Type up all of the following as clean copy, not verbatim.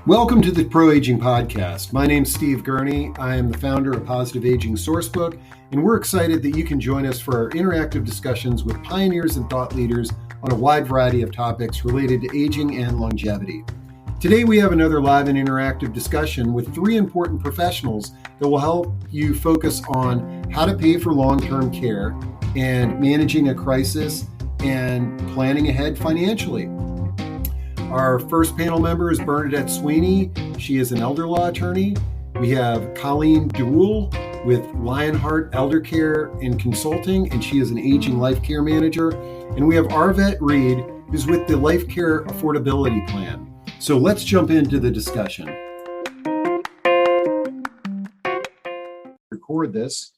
Welcome to the Pro Aging Podcast. My name's Steve Gurney. I am the founder of Positive Aging Sourcebook, and we're excited that you can join us for our interactive discussions with pioneers and thought leaders on a wide variety of topics related to aging and longevity. Today, we have another live and interactive discussion with three important professionals that will help you focus on how to pay for long-term care and managing a crisis and planning ahead financially. Our first panel member is Bernadette Sweeney. She is an elder law attorney. We have Colleen Duewel with LionHeart Eldercare and Consulting, and she is an aging Lifecare manager. And we have Arvette Reid, who's with the Lifecare Affordability Plan. So let's jump into the discussion. Record this.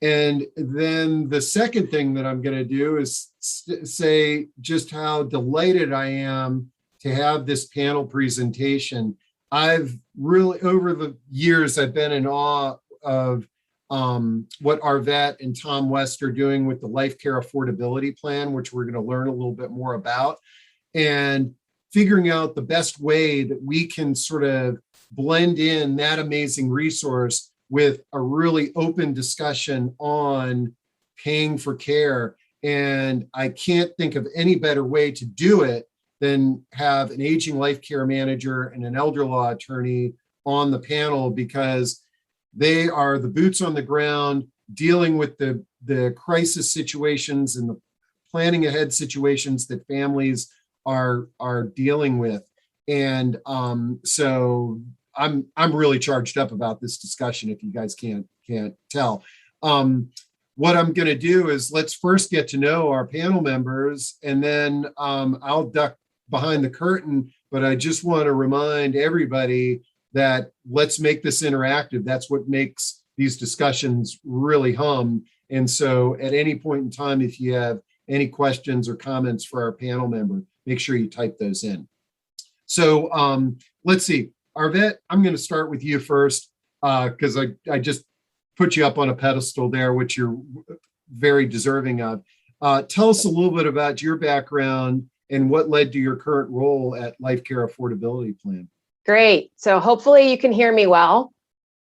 And then the second thing that I'm going to do is say just how delighted I am to have this panel presentation. I've really, over the years, I've been in awe of what Arvette and Tom West are doing with the Lifecare Affordability Plan, which we're going to learn a little bit more about, and figuring out the best way that we can sort of blend in that amazing resource with a really open discussion on paying for care. And I can't think of any better way to do it than have an aging life care manager and an elder law attorney on the panel, because they are the boots on the ground dealing with the crisis situations and the planning ahead situations that families are dealing with. And so I'm really charged up about this discussion, if you guys can't tell. What I'm going to do is let's first get to know our panel members, and then I'll duck behind the curtain, but I just want to remind everybody that let's make this interactive. That's what makes these discussions really hum. And so at any point in time, if you have any questions or comments for our panel member, make sure you type those in. So let's see. Arvette, I'm going to start with you first, because I just put you up on a pedestal there, which you're very deserving of. Tell us a little bit about your background and what led to your current role at Lifecare Affordability Plan. Great. So hopefully you can hear me well.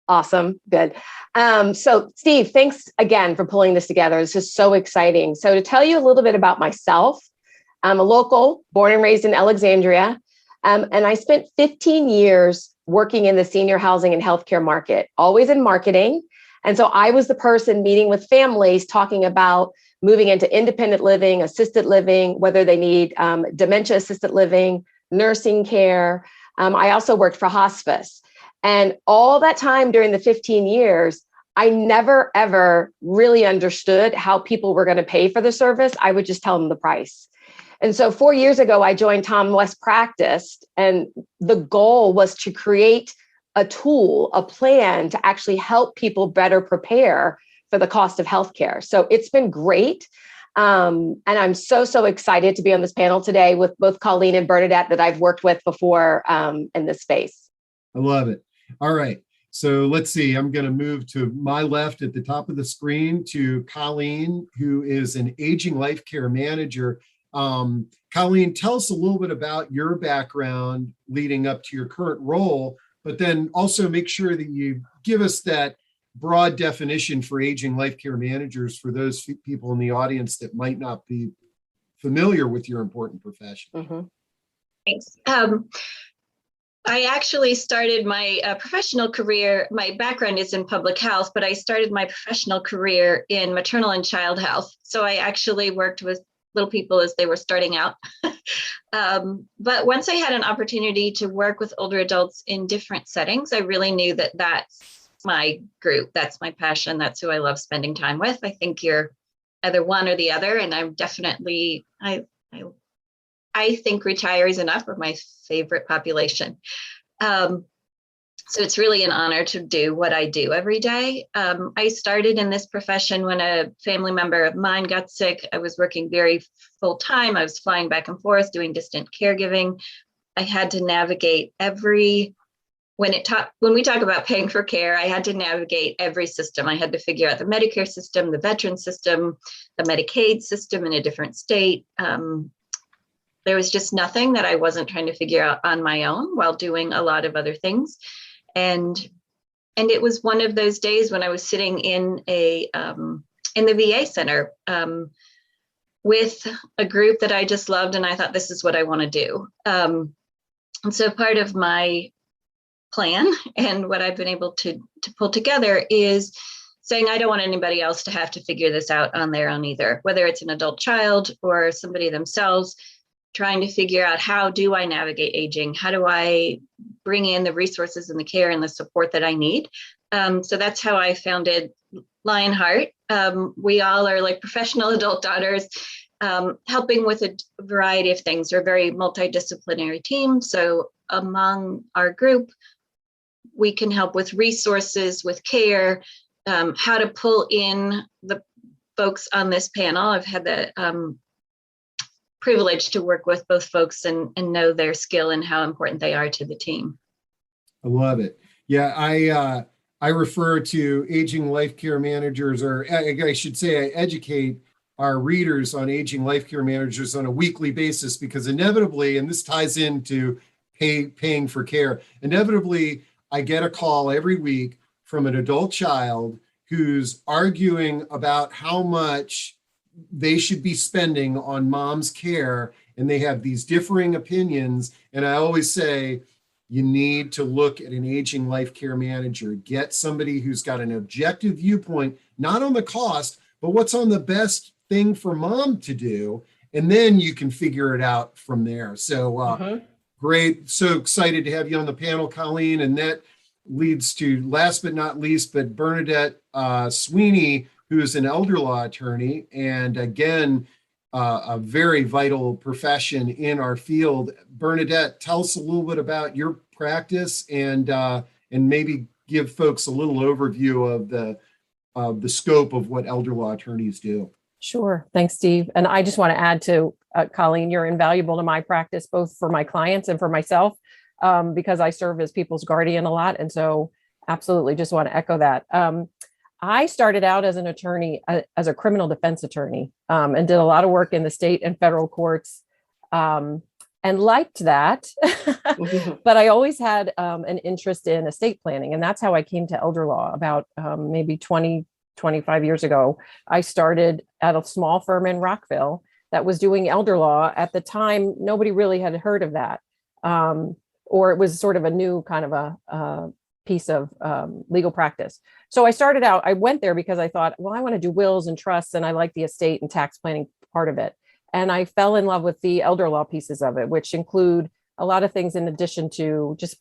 Awesome. Good. So Steve, thanks again for pulling this together. This is so exciting. So to tell you a little bit about myself, I'm a local, born and raised in Alexandria. And I spent 15 years working in the senior housing and healthcare market, always in marketing. And so I was the person meeting with families, talking about moving into independent living, assisted living, whether they need dementia assisted living, nursing care. I also worked for hospice. And all that time during the 15 years, I never, ever really understood how people were going to pay for the service. I would just tell them the price. And so 4 years ago, I joined Tom West Practice, and the goal was to create a tool, a plan to actually help people better prepare for the cost of healthcare. So it's been great. And I'm so excited to be on this panel today with both Colleen and Bernadette that I've worked with before in this space. I love it. All right. So let's see. I'm going to move to my left at the top of the screen to Colleen, who is an aging life care manager. Colleen, tell us a little bit about your background leading up to your current role, but then also make sure that you give us that broad definition for aging life care managers for those people in the audience that might not be familiar with your important profession. Mm-hmm. Thanks. I actually started my professional career. My background is in public health, but I started my professional career in maternal and child health. So I actually worked with little people as they were starting out. But once I had an opportunity to work with older adults in different settings, I really knew that that's my group. That's my passion. That's who I love spending time with. I think you're either one or the other. And I'm definitely, I think retirees enough are my favorite population. So it's really an honor to do what I do every day. I started in this profession when a family member of mine got sick. I was working very full time. I was flying back and forth, doing distant caregiving. I had to navigate when we talk about paying for care, I had to navigate every system. I had to figure out the Medicare system, the veteran system, the Medicaid system in a different state. There was just nothing that I wasn't trying to figure out on my own while doing a lot of other things. And it was one of those days when I was sitting in the VA center with a group that I just loved, and I thought, this is what I want to do. And so part of my plan and what I've been able to pull together is saying, I don't want anybody else to have to figure this out on their own either, whether it's an adult child or somebody themselves, trying to figure out, how do I navigate aging? How do I bring in the resources and the care and the support that I need? So that's how I founded LionHeart. We all are like professional adult daughters, helping with a variety of things. We're a very multidisciplinary team. So among our group, we can help with resources, with care, how to pull in the folks on this panel. I've had the privilege to work with both folks and know their skill and how important they are to the team. I love it. Yeah, I refer to aging life care managers, or I should say I educate our readers on aging life care managers on a weekly basis, because inevitably, and this ties into paying for care, inevitably I get a call every week from an adult child who's arguing about how much they should be spending on mom's care, and they have these differing opinions. And I always say, you need to look at an aging life care manager. Get somebody who's got an objective viewpoint, not on the cost, but what's on the best thing for mom to do. And then you can figure it out from there. So great. So excited to have you on the panel, Colleen. And that leads to, last but not least, but Bernadette Sweeney, who is an elder law attorney, and again, a very vital profession in our field. Bernadette, tell us a little bit about your practice, and maybe give folks a little overview of the scope of what elder law attorneys do. Sure. Thanks, Steve. And I just want to add to Colleen, you're invaluable to my practice, both for my clients and for myself, because I serve as people's guardian a lot. And so absolutely just want to echo that. I started out as an attorney, as a criminal defense attorney, and did a lot of work in the state and federal courts, and liked that. But I always had an interest in estate planning. And that's how I came to elder law about maybe 25 years ago. I started at a small firm in Rockville that was doing elder law. At the time, nobody really had heard of that. Or it was sort of a new kind of a piece of legal practice. So I went there because I thought, well, I want to do wills and trusts, and I like the estate and tax planning part of it. And I fell in love with the elder law pieces of it, which include a lot of things in addition to just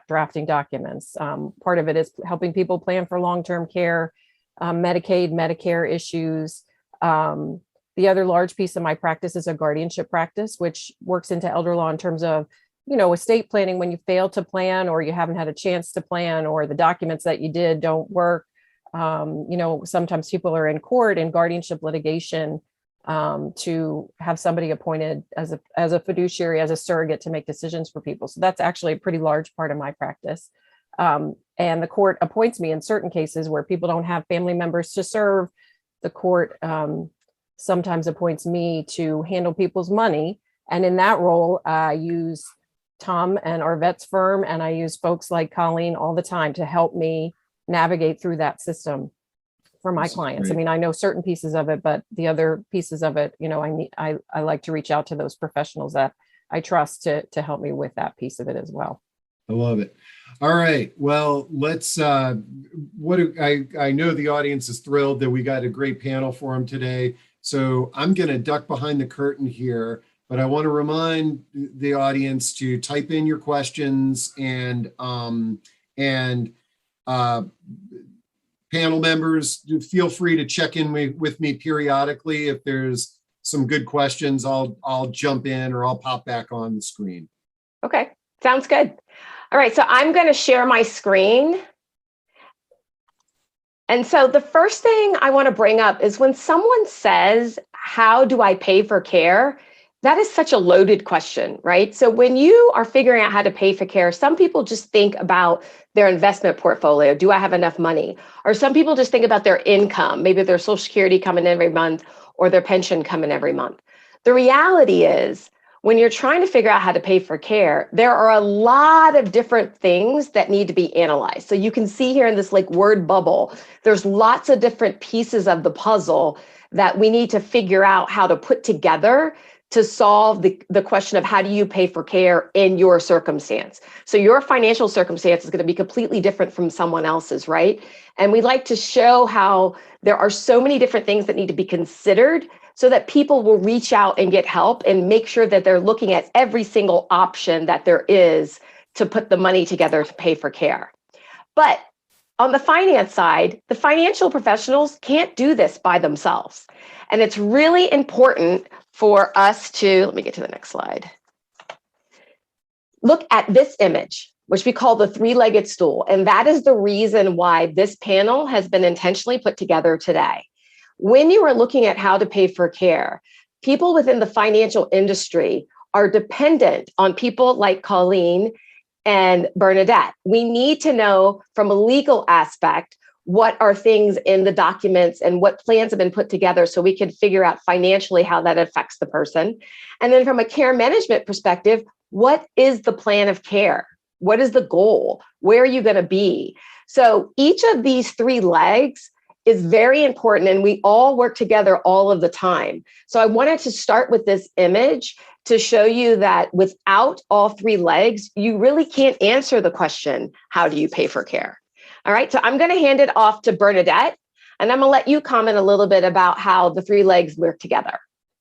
drafting documents. Part of it is helping people plan for long-term care, Medicaid, Medicare issues. The other large piece of my practice is a guardianship practice, which works into elder law in terms of, estate planning when you fail to plan, or you haven't had a chance to plan, or the documents that you did don't work. Sometimes people are in court in guardianship litigation to have somebody appointed as a fiduciary, as a surrogate to make decisions for people. So that's actually a pretty large part of my practice. And the court appoints me in certain cases where people don't have family members to serve. The court sometimes appoints me to handle people's money. And in that role, I use Tom and Arvette's firm, and I use folks like Colleen all the time to help me navigate through that system for my clients. Great. I mean, I know certain pieces of it, but the other pieces of it, I like to reach out to those professionals that I trust to help me with that piece of it as well. I love it. All right. Well, let's, I know the audience is thrilled that we got a great panel for them today. So I'm going to duck behind the curtain here, but I want to remind the audience to type in your questions, and panel members, feel free to check in with me periodically. If there's some good questions, I'll jump in, or I'll pop back on the screen. Okay, sounds good. All right, so I'm going to share my screen. And so the first thing I want to bring up is when someone says, how do I pay for care? That is such a loaded question, right? So when you are figuring out how to pay for care, some people just think about their investment portfolio. Do I have enough money? Or some people just think about their income, maybe their Social Security coming in every month or their pension coming every month. The reality is, when you're trying to figure out how to pay for care, there are a lot of different things that need to be analyzed. So you can see here in this like word bubble, there's lots of different pieces of the puzzle that we need to figure out how to put together to solve the question of how do you pay for care in your circumstance. So your financial circumstance is going to be completely different from someone else's, right? And we like to show how there are so many different things that need to be considered so that people will reach out and get help and make sure that they're looking at every single option that there is to put the money together to pay for care. But on the finance side, the financial professionals can't do this by themselves. And it's really important for us to, let me get to the next slide. Look at this image, which we call the three-legged stool. And that is the reason why this panel has been intentionally put together today. When you are looking at how to pay for care, people within the financial industry are dependent on people like Colleen and Bernadette. We need to know from a legal aspect what are things in the documents and what plans have been put together so we can figure out financially how that affects the person. And then from a care management perspective, what is the plan of care? What is the goal? Where are you going to be? So each of these three legs is very important, and we all work together all of the time. So I wanted to start with this image to show you that without all three legs, you really can't answer the question, how do you pay for care? All right, so I'm going to hand it off to Bernadette, and I'm going to let you comment a little bit about how the three legs work together.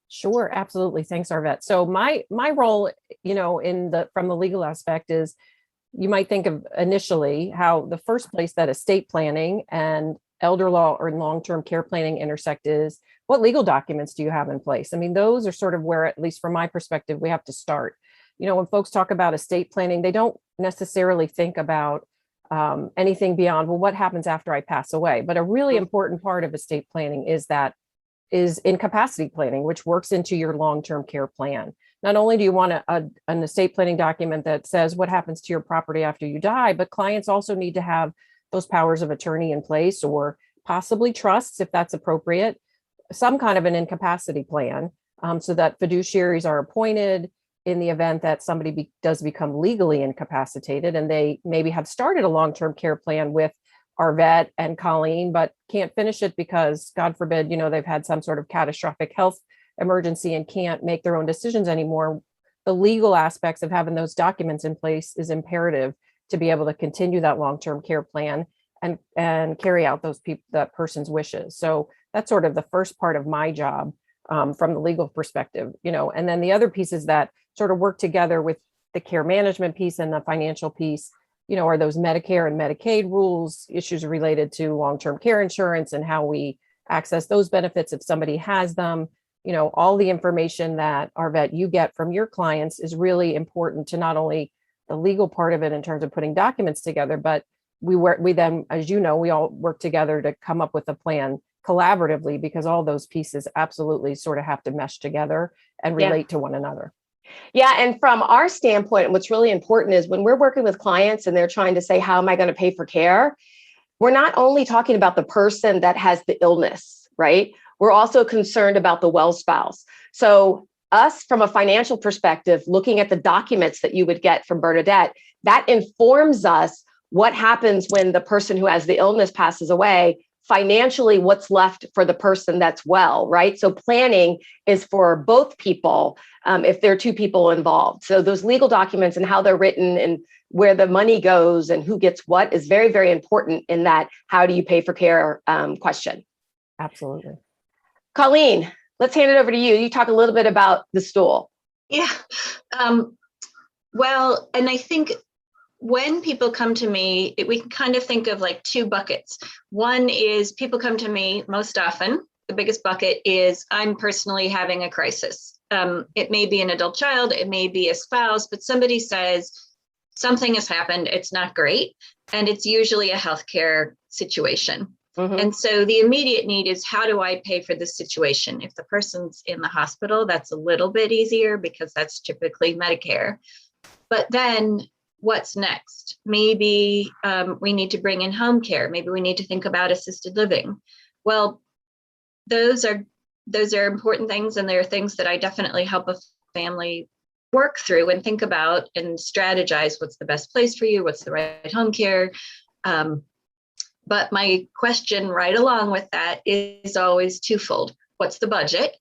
Sure, absolutely. Thanks, Arvette. So my role, from the legal aspect is, you might think of initially how the first place that estate planning and elder law or long-term care planning intersect is, what legal documents do you have in place? I mean, those are sort of where, at least from my perspective, we have to start. When folks talk about estate planning, they don't necessarily think about anything beyond, well, what happens after I pass away? But a really important part of estate planning is incapacity planning, which works into your long-term care plan. Not only do you want an estate planning document that says what happens to your property after you die, but clients also need to have those powers of attorney in place, or possibly trusts, if that's appropriate, some kind of an incapacity plan, so that fiduciaries are appointed in the event that somebody does become legally incapacitated, and they maybe have started a long-term care plan with Arvette and Colleen, but can't finish it because, God forbid, they've had some sort of catastrophic health emergency and can't make their own decisions anymore. The legal aspects of having those documents in place is imperative to be able to continue that long-term care plan and carry out that person's wishes. So that's sort of the first part of my job from the legal perspective, and then the other pieces that sort of work together with the care management piece and the financial piece, are those Medicare and Medicaid rules, issues related to long-term care insurance and how we access those benefits if somebody has them. All the information that Arvette you get from your clients is really important to not only the legal part of it in terms of putting documents together, but we then, as we all work together to come up with a plan collaboratively, because all those pieces absolutely sort of have to mesh together and relate to one another. Yeah. And from our standpoint, what's really important is when we're working with clients and they're trying to say, how am I going to pay for care? We're not only talking about the person that has the illness, right? We're also concerned about the well spouse. So us, from a financial perspective, looking at the documents that you would get from Bernadette, that informs us what happens when the person who has the illness passes away. Financially, what's left for the person that's well, right? So planning is for both people if there are two people involved. So those legal documents and how they're written and where the money goes and who gets what is very, very important in that how do you pay for care question. Absolutely. Colleen, let's hand it over to you. You talk a little bit about the stool. Yeah. Well, and I think when people come to me, we can kind of think of like two buckets. One is people come to me most often. The biggest bucket is I'm personally having a crisis. It may be an adult child, it may be a spouse, but somebody says something has happened, it's not great. And it's usually a healthcare situation. Mm-hmm. And so the immediate need is, how do I pay for this situation? If the person's in the hospital, that's a little bit easier because that's typically Medicare. But then what's next? Maybe we need to bring in home care. Maybe we need to think about assisted living. Well, those are important things, and they're things that I definitely help a family work through and think about and strategize what's the best place for you, what's the right home care. But my question right along with that is always twofold. What's the budget?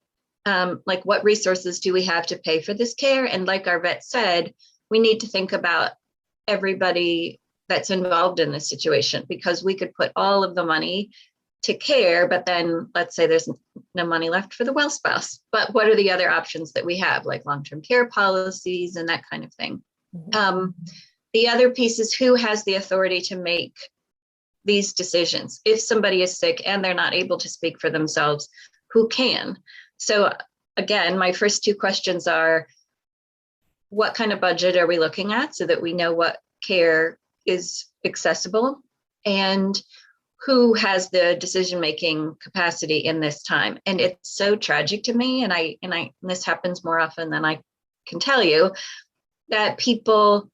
Like, what resources do we have to pay for this care? And like Arvette said, we need to think about everybody that's involved in this situation, because we could put all of the money to care, but then let's say there's no money left for the well spouse. But what are the other options that we have, like long-term care policies and that kind of thing? The other piece is, who has the authority to make these decisions? If somebody is sick and they're not able to speak for themselves, who can? So again, my first two questions are, what kind of budget are we looking at so that we know what care is accessible, and who has the decision-making capacity in this time? And it's so tragic to me, and this happens more often than I can tell you, that people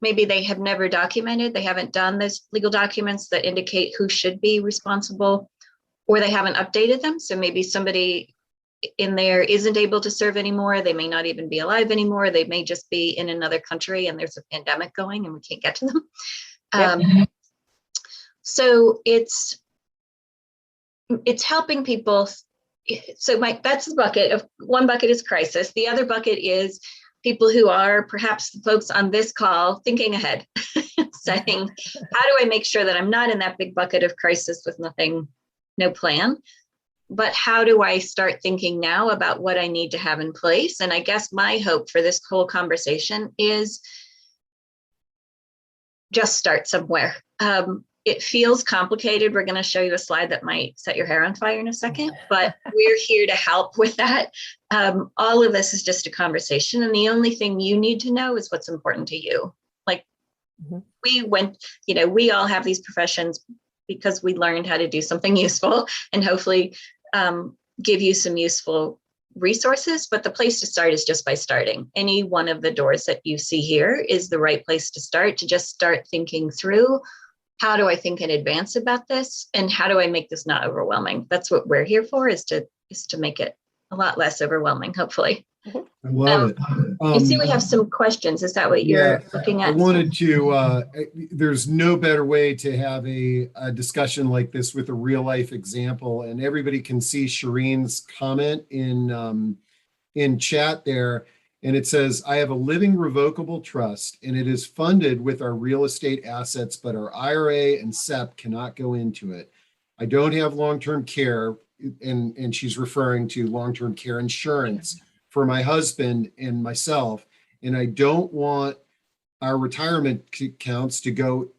maybe they have never documented, they haven't done those legal documents that indicate who should be responsible, or they haven't updated them. So maybe somebody in there isn't able to serve anymore. They may not even be alive anymore. They may just be in another country and there's a pandemic going and we can't get to them. Yep. So it's helping people. So that's the bucket of, one bucket is crisis. The other bucket is people who are perhaps the folks on this call thinking ahead, saying, how do I make sure that I'm not in that big bucket of crisis with no plan? But how do I start thinking now about what I need to have in place? And I guess my hope for this whole conversation is just start somewhere. It feels complicated. We're going to show you a slide that might set your hair on fire in a second, but we're here to help with that. All of this is just a conversation. And the only thing you need to know is what's important to you. Like we all have these professions because we learned how to do something useful, and hopefully give you some useful resources. But the place to start is just by starting. Any one of the doors that you see here is the right place to just start thinking through, how do I think in advance about this? And how do I make this not overwhelming? That's what we're here for, is to make it a lot less overwhelming, hopefully. I love it. You see, we have some questions. Is that what you're looking at? I wanted to, there's no better way to have a discussion like this with a real life example. And everybody can see Shireen's comment in chat there. And it says, I have a living revocable trust and it is funded with our real estate assets, but our IRA and SEP cannot go into it. I don't have long-term care, and she's referring to long-term care insurance for my husband and myself. And I don't want our retirement accounts to go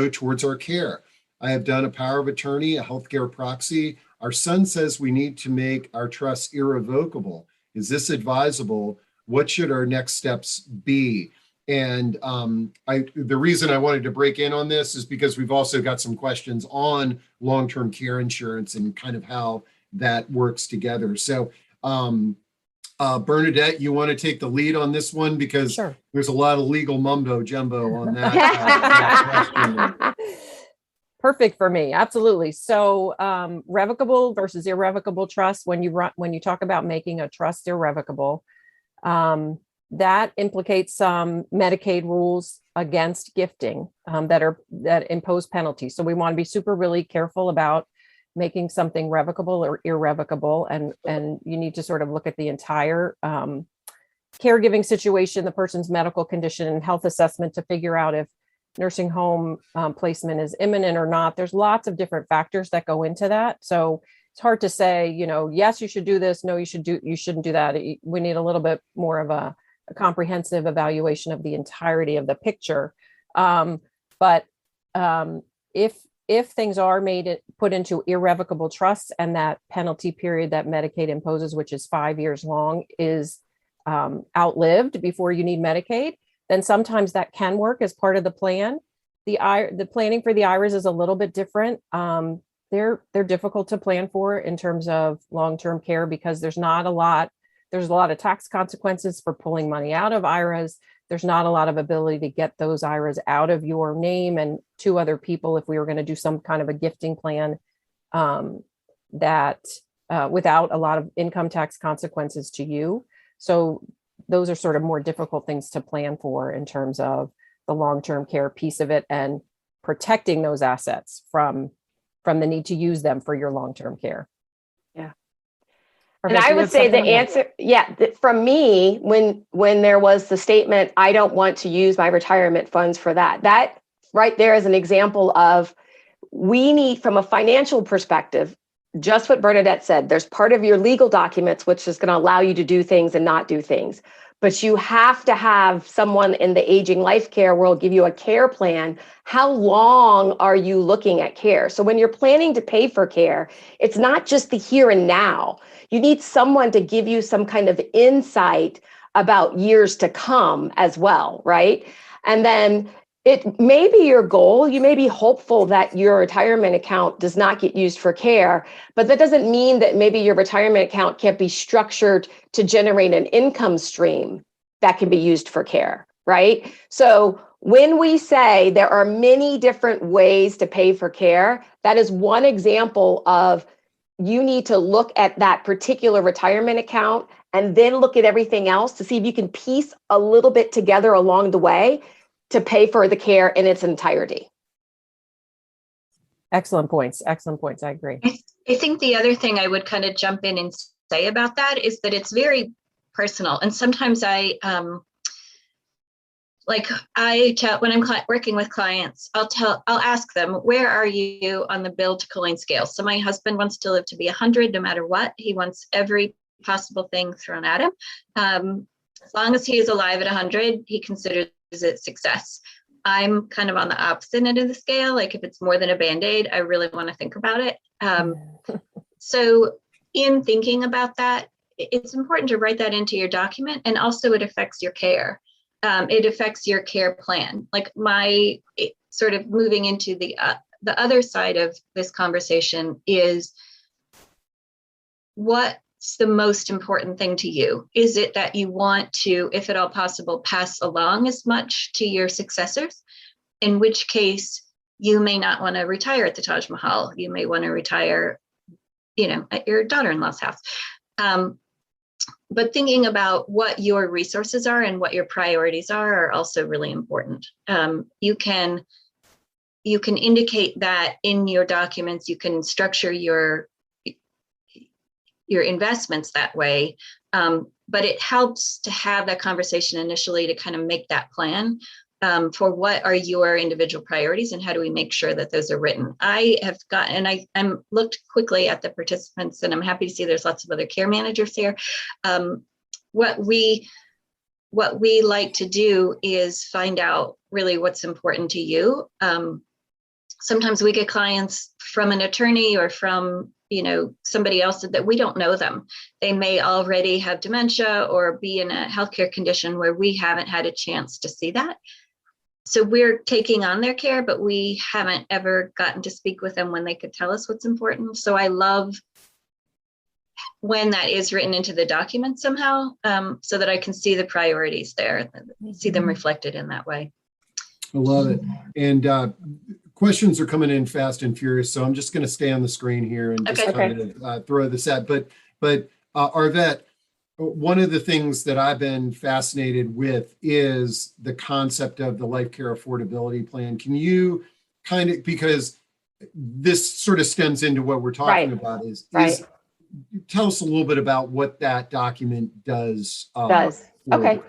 towards our care. I have done a power of attorney, a healthcare proxy. Our son says we need to make our trust irrevocable. Is this advisable? What should our next steps be? And the reason I wanted to break in on this is because we've also got some questions on long-term care insurance and kind of how that works together. So Bernadette, you want to take the lead on this one, because Sure. There's a lot of legal mumbo jumbo on that question. Perfect for me. Absolutely. So revocable versus irrevocable trust. When you talk about making a trust irrevocable, that implicates some Medicaid rules against gifting that impose penalties. So we want to be really careful about making something revocable or irrevocable. And you need to sort of look at the entire caregiving situation, the person's medical condition and health assessment to figure out if nursing home placement is imminent or not. There's lots of different factors that go into that. So it's hard to say, yes, you should do this. No, you shouldn't do that. We need a little bit more of a comprehensive evaluation of the entirety of the picture. But if things are put into irrevocable trusts and that penalty period that Medicaid imposes, which is 5 years long, is outlived before you need Medicaid, then sometimes that can work as part of the plan. The planning for the IRAs is a little bit different. They're difficult to plan for in terms of long-term care because there's a lot of tax consequences for pulling money out of IRAs. There's not a lot of ability to get those IRAs out of your name and to other people if we were going to do some kind of a gifting plan that without a lot of income tax consequences to you. So those are sort of more difficult things to plan for in terms of the long-term care piece of it and protecting those assets from the need to use them for your long-term care. Yeah. Arvette, And I you would have say the something? answer, from me, when there was the statement, I don't want to use my retirement funds for that right there is an example of, we need, from a financial perspective, just what Bernadette said, there's part of your legal documents, which is going to allow you to do things and not do things. But you have to have someone in the aging life care world give you a care plan. How long are you looking at care? So when you're planning to pay for care, it's not just the here and now. You need someone to give you some kind of insight about years to come as well, right? And then it may be your goal. You may be hopeful that your retirement account does not get used for care, but that doesn't mean that maybe your retirement account can't be structured to generate an income stream that can be used for care, right? So when we say there are many different ways to pay for care, that is one example of, you need to look at that particular retirement account and then look at everything else to see if you can piece a little bit together along the way to pay for the care in its entirety. Excellent points. Excellent points. I agree. I think the other thing I would kind of jump in and say about that is that it's very personal. And sometimes when I'm working with clients, I'll ask them, where are you on the Bill to Colleen scale? So my husband wants to live to be 100, no matter what. He wants every possible thing thrown at him. As long as he is alive at 100, he considers it success. I'm kind of on the opposite end of the scale. Like, if it's more than a Band-Aid, I really want to think about it. So in thinking about that, it's important to write that into your document. And also it affects your care. It affects your care plan. Like, sort of moving into the other side of this conversation is, what's the most important thing to you? Is it that you want to, if at all possible, pass along as much to your successors? In which case, you may not want to retire at the Taj Mahal. You may want to retire, at your daughter-in-law's house. But thinking about what your resources are and what your priorities are also really important. You can indicate that in your documents. You can structure your investments that way. But it helps to have that conversation initially to kind of make that plan for what are your individual priorities and how do we make sure that those are written. I'm looked quickly at the participants, and I'm happy to see there's lots of other care managers here. What we like to do is find out really what's important to you. Sometimes we get clients from an attorney or from somebody else that we don't know them. They may already have dementia or be in a healthcare condition where we haven't had a chance to see that. So we're taking on their care, but we haven't ever gotten to speak with them when they could tell us what's important. So I love when that is written into the document somehow, so that I can see the priorities there, see them reflected in that way. I love it. And questions are coming in fast and furious, so I'm just going to stay on the screen here and just kind of throw this at. But Arvette, one of the things that I've been fascinated with is the concept of the Lifecare Affordability Plan. Can you kind of, because this sort of stems into what we're talking about, is tell us a little bit about what that document does. Okay.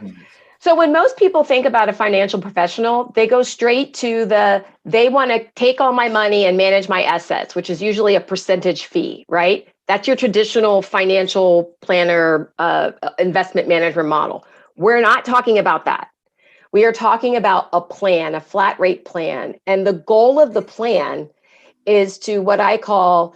So when most people think about a financial professional, they go straight to they want to take all my money and manage my assets, which is usually a percentage fee, right? That's your traditional financial planner, investment management model. We're not talking about that. We are talking about a plan, a flat rate plan. And the goal of the plan is to what I call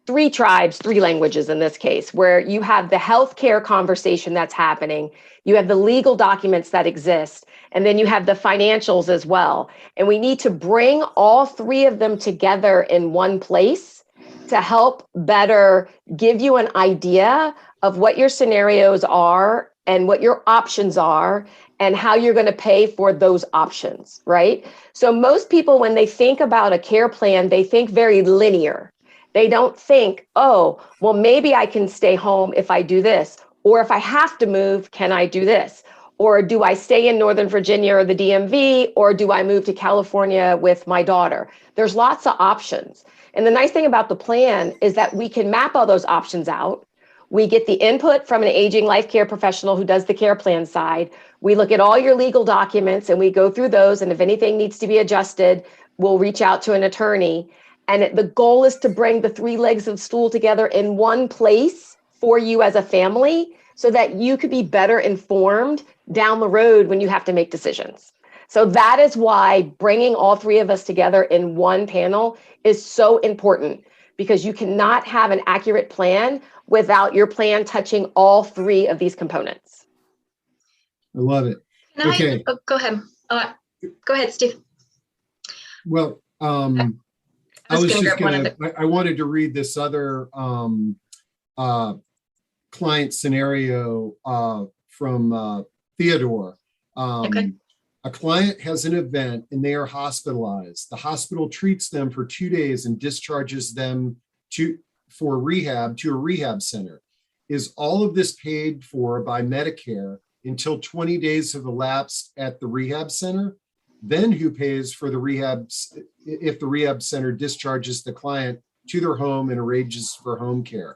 3 tribes, 3 languages in this case, where you have the healthcare conversation that's happening, you have the legal documents that exist, and then you have the financials as well. And we need to bring all 3 of them together in one place to help better give you an idea of what your scenarios are and what your options are and how you're going to pay for those options, right? So most people, when they think about a care plan, they think very linear. They don't think, oh, well, maybe I can stay home if I do this, Or if I have to move, can I do this? Or do I stay in Northern Virginia or the DMV, or do I move to California with my daughter? There's lots of options. And the nice thing about the plan is that we can map all those options out. We get the input from an aging life care professional who does the care plan side. We look at all your legal documents and we go through those. And if anything needs to be adjusted, we'll reach out to an attorney. And the goal is to bring the three legs of stool together in one place for you as a family so that you could be better informed down the road when you have to make decisions. So that is why bringing all three of us together in one panel is so important, because you cannot have an accurate plan without your plan touching all three of these components. I love it. Okay. Go ahead. Go ahead, Steve. Well, I wanted to read this other client scenario from Theodore. Okay. A client has an event and they are hospitalized. The hospital treats them for 2 days and discharges them for rehab to a rehab center. Is all of this paid for by Medicare until 20 days have elapsed at the rehab center? Then who pays for the rehab if the rehab center discharges the client to their home and arranges for home care?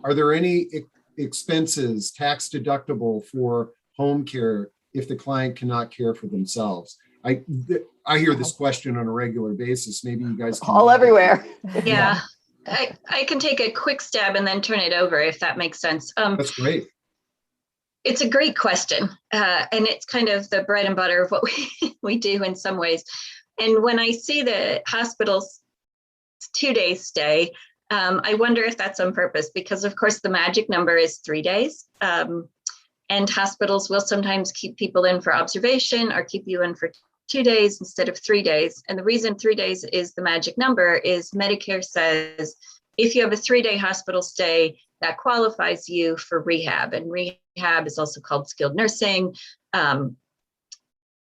Are there any expenses tax deductible for home care if the client cannot care for themselves? I hear this question on a regular basis. Maybe you guys can all everywhere. Yeah. I can take a quick stab and then turn it over if that makes sense. That's great. It's a great question. And it's kind of the bread and butter of what we do in some ways. And when I see the hospital's 2 day stay, I wonder if that's on purpose, because of course the magic number is 3 days. And hospitals will sometimes keep people in for observation or keep you in for 2 days instead of 3 days. And the reason 3 days is the magic number is Medicare says if you have a 3 day hospital stay, that qualifies you for rehab. And rehab is also called skilled nursing.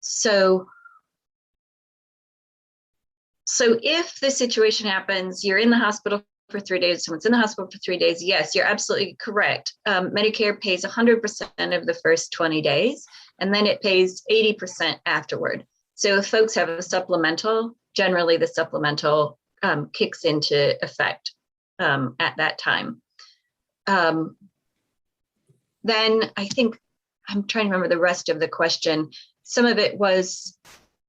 So if the situation happens, you're in the hospital for 3 days, someone's in the hospital for 3 days, yes, you're absolutely correct. Medicare pays 100% of the first 20 days, and then it pays 80% afterward. So if folks have a supplemental, generally the supplemental kicks into effect at that time. Then I think, I'm trying to remember the rest of the question. Some of it was,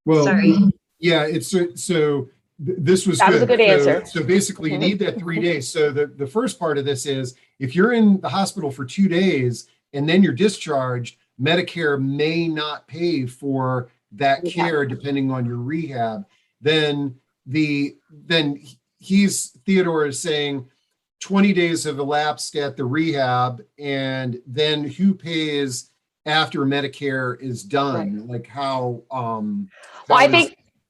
sorry. Yeah, this was that good. was a good answer. So basically you need that 3 days. So the first part of this is if you're in the hospital for 2 days and then you're discharged, Medicare may not pay for that care depending on your rehab. Then Theodore is saying 20 days have elapsed at the rehab, and then who pays after Medicare is done? Right. Like how? Well,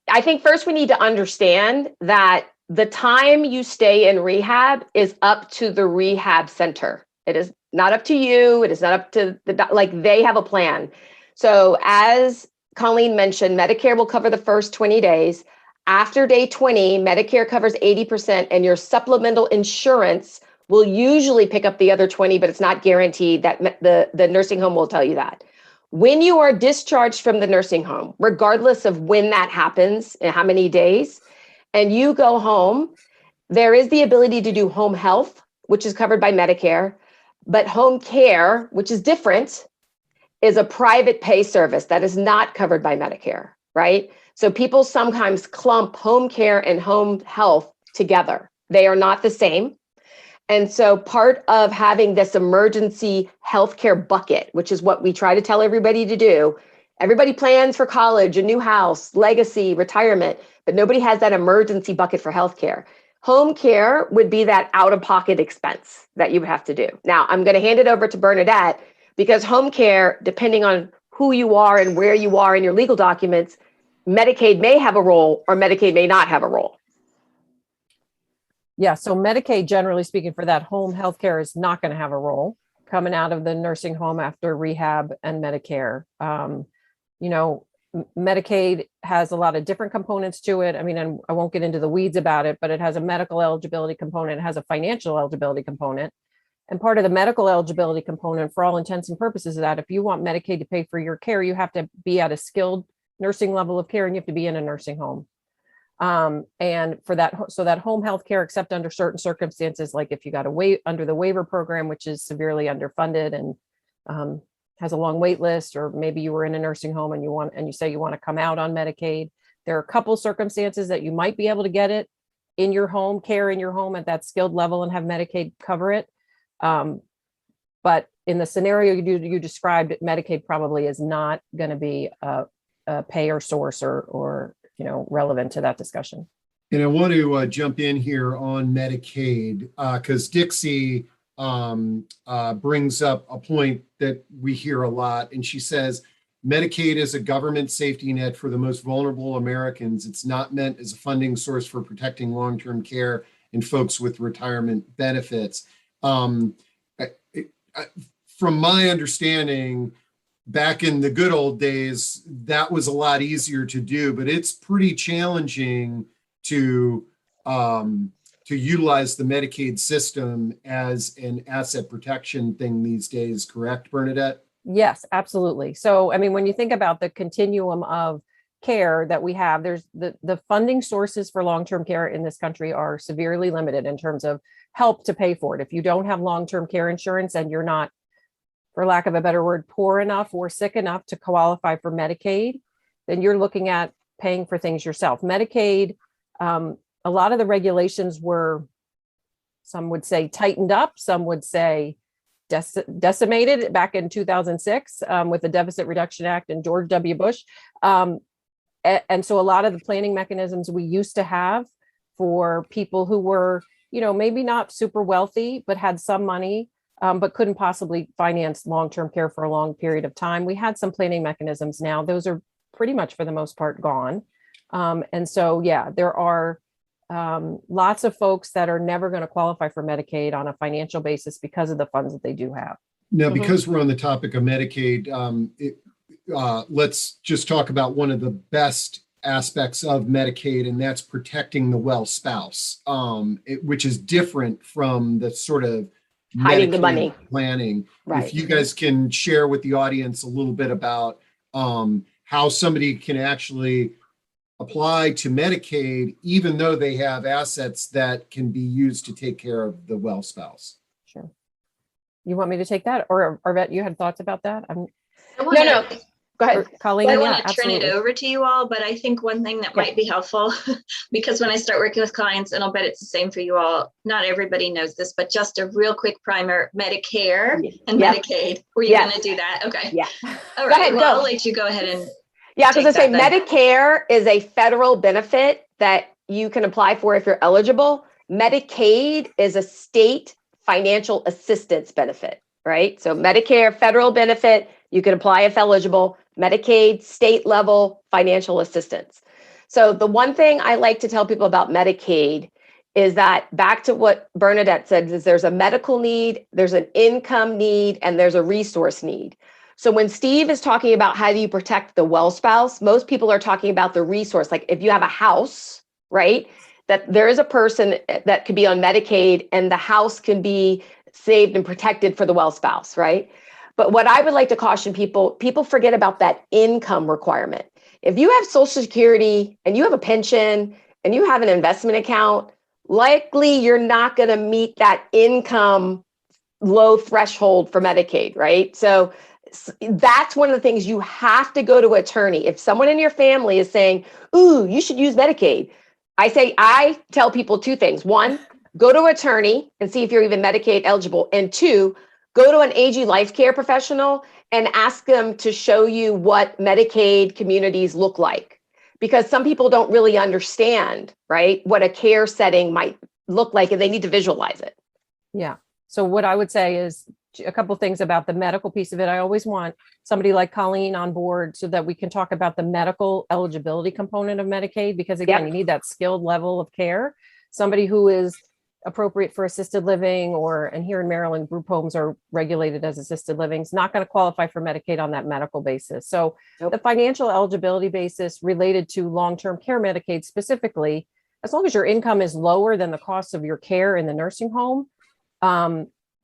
I think first we need to understand that the time you stay in rehab is up to the rehab center. It is not up to you. It is not up to they have a plan. So as Colleen mentioned, Medicare will cover the first 20 days. After day 20, Medicare covers 80%, and your supplemental insurance will usually pick up the other 20, but it's not guaranteed. That the nursing home will tell you that. When you are discharged from the nursing home, regardless of when that happens and how many days, and you go home, there is the ability to do home health, which is covered by Medicare, but home care, which is different, is a private pay service that is not covered by Medicare, right? So people sometimes clump home care and home health together. They are not the same. And so part of having this emergency healthcare bucket, which is what we try to tell everybody to do, everybody plans for college, a new house, legacy, retirement, but nobody has that emergency bucket for healthcare. Home care would be that out-of-pocket expense that you would have to do. Now, I'm going to hand it over to Bernadette, because home care, depending on who you are and where you are in your legal documents, Medicaid may have a role or Medicaid may not have a role. Yeah, so Medicaid, generally speaking, for that home health care is not going to have a role coming out of the nursing home after rehab and Medicare. Medicaid has a lot of different components to it. I mean, and I won't get into the weeds about it, but it has a medical eligibility component, it has a financial eligibility component. And part of the medical eligibility component, for all intents and purposes, is that if you want Medicaid to pay for your care, you have to be at a skilled nursing level of care, and you have to be in a nursing home. And for that, so that home health care, except under certain circumstances, like if you got under the waiver program, which is severely underfunded and has a long wait list, or maybe you were in a nursing home and you say you want to come out on Medicaid. There are a couple circumstances that you might be able to get it in your home, care in your home at that skilled level and have Medicaid cover it. But in the scenario you described, Medicaid probably is not going to be a payer source or relevant to that discussion. And I want to jump in here on Medicaid because Dixie brings up a point that we hear a lot. And she says, Medicaid is a government safety net for the most vulnerable Americans. It's not meant as a funding source for protecting long-term care and folks with retirement benefits. From my understanding, back in the good old days, that was a lot easier to do, but it's pretty challenging to utilize the Medicaid system as an asset protection thing these days, correct, Bernadette? Yes, absolutely. So, I mean, when you think about the continuum of care that we have, there's the funding sources for long-term care in this country are severely limited in terms of help to pay for it. If you don't have long-term care insurance and you're not, for lack of a better word, poor enough or sick enough to qualify for Medicaid, then you're looking at paying for things yourself. Medicaid, a lot of the regulations were, some would say tightened up, some would say decimated back in 2006 with the Deficit Reduction Act and George W. Bush. And so a lot of the planning mechanisms we used to have for people who were, maybe not super wealthy, but had some money, but couldn't possibly finance long-term care for a long period of time. We had some planning mechanisms. Now those are pretty much for the most part gone. And so, yeah, there are lots of folks that are never going to qualify for Medicaid on a financial basis because of the funds that they do have. Now, because we're on the topic of Medicaid, let's just talk about one of the best aspects of Medicaid, and that's protecting the well spouse, which is different from the sort of hiding the Medicaid money planning. Right. If you guys can share with the audience a little bit about how somebody can actually apply to Medicaid, even though they have assets that can be used to take care of the well spouse. Sure. You want me to take that, or Arvette, you had thoughts about that? No. Go ahead. Colleen, I yeah, want to turn absolutely. it over to you all, but I think one thing that might be helpful, because when I start working with clients, and I'll bet it's the same for you all, not everybody knows this, but just a real quick primer, Medicare and Medicaid. Were you going to do that? Okay. Yeah. All right. Ahead, I'll let you go ahead and because I say that then. Medicare is a federal benefit that you can apply for if you're eligible. Medicaid is a state financial assistance benefit, right? So Medicare, federal benefit, you can apply if eligible. Medicaid, state level financial assistance. So the one thing I like to tell people about Medicaid is that, back to what Bernadette said, is there's a medical need, there's an income need, and there's a resource need. So when Steve is talking about how do you protect the well spouse, most people are talking about the resource. Like if you have a house, right, that there is a person that could be on Medicaid and the house can be saved and protected for the well spouse, right? But what I would like to caution people forget about that income requirement. If you have Social Security and you have a pension and you have an investment account, likely you're not going to meet that income low threshold for Medicaid, right? So that's one of the things you have to go to an attorney. If someone in your family is saying, ooh, you should use Medicaid, I tell people two things. One, go to an attorney and see if you're even Medicaid eligible. And two, go to an AG Lifecare professional and ask them to show you what Medicaid communities look like. Because some people don't really understand, right, what a care setting might look like, and they need to visualize it. Yeah. So what I would say is a couple of things about the medical piece of it. I always want somebody like Colleen on board so that we can talk about the medical eligibility component of Medicaid, because again, you need that skilled level of care. Somebody who is appropriate for assisted living, and here in Maryland, group homes are regulated as assisted living, is not going to qualify for Medicaid on that medical basis. So the financial eligibility basis related to long-term care Medicaid specifically, as long as your income is lower than the cost of your care in the nursing home,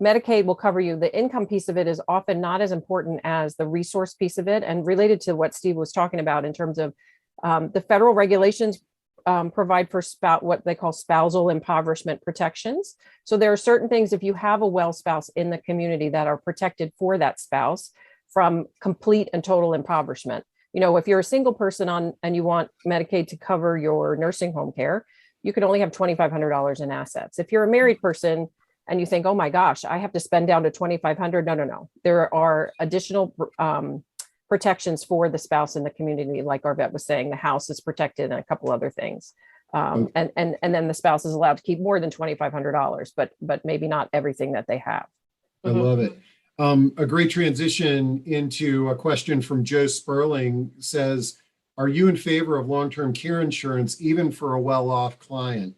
Medicaid will cover you. The income piece of it is often not as important as the resource piece of it. And related to what Steve was talking about in terms of the federal regulations provide for what they call spousal impoverishment protections. So there are certain things, if you have a well spouse in the community, that are protected for that spouse from complete and total impoverishment. You know, if you're a single person and you want Medicaid to cover your nursing home care, you can only have $2,500 in assets. If you're a married person and you think, oh my gosh, I have to spend down to $2,500. No. There are additional protections for the spouse in the community. Like Arvette was saying, the house is protected and a couple other things. And then the spouse is allowed to keep more than $2,500, but maybe not everything that they have. I love it. A great transition into a question from Joe Sperling says, are you in favor of long-term care insurance, even for a well-off client?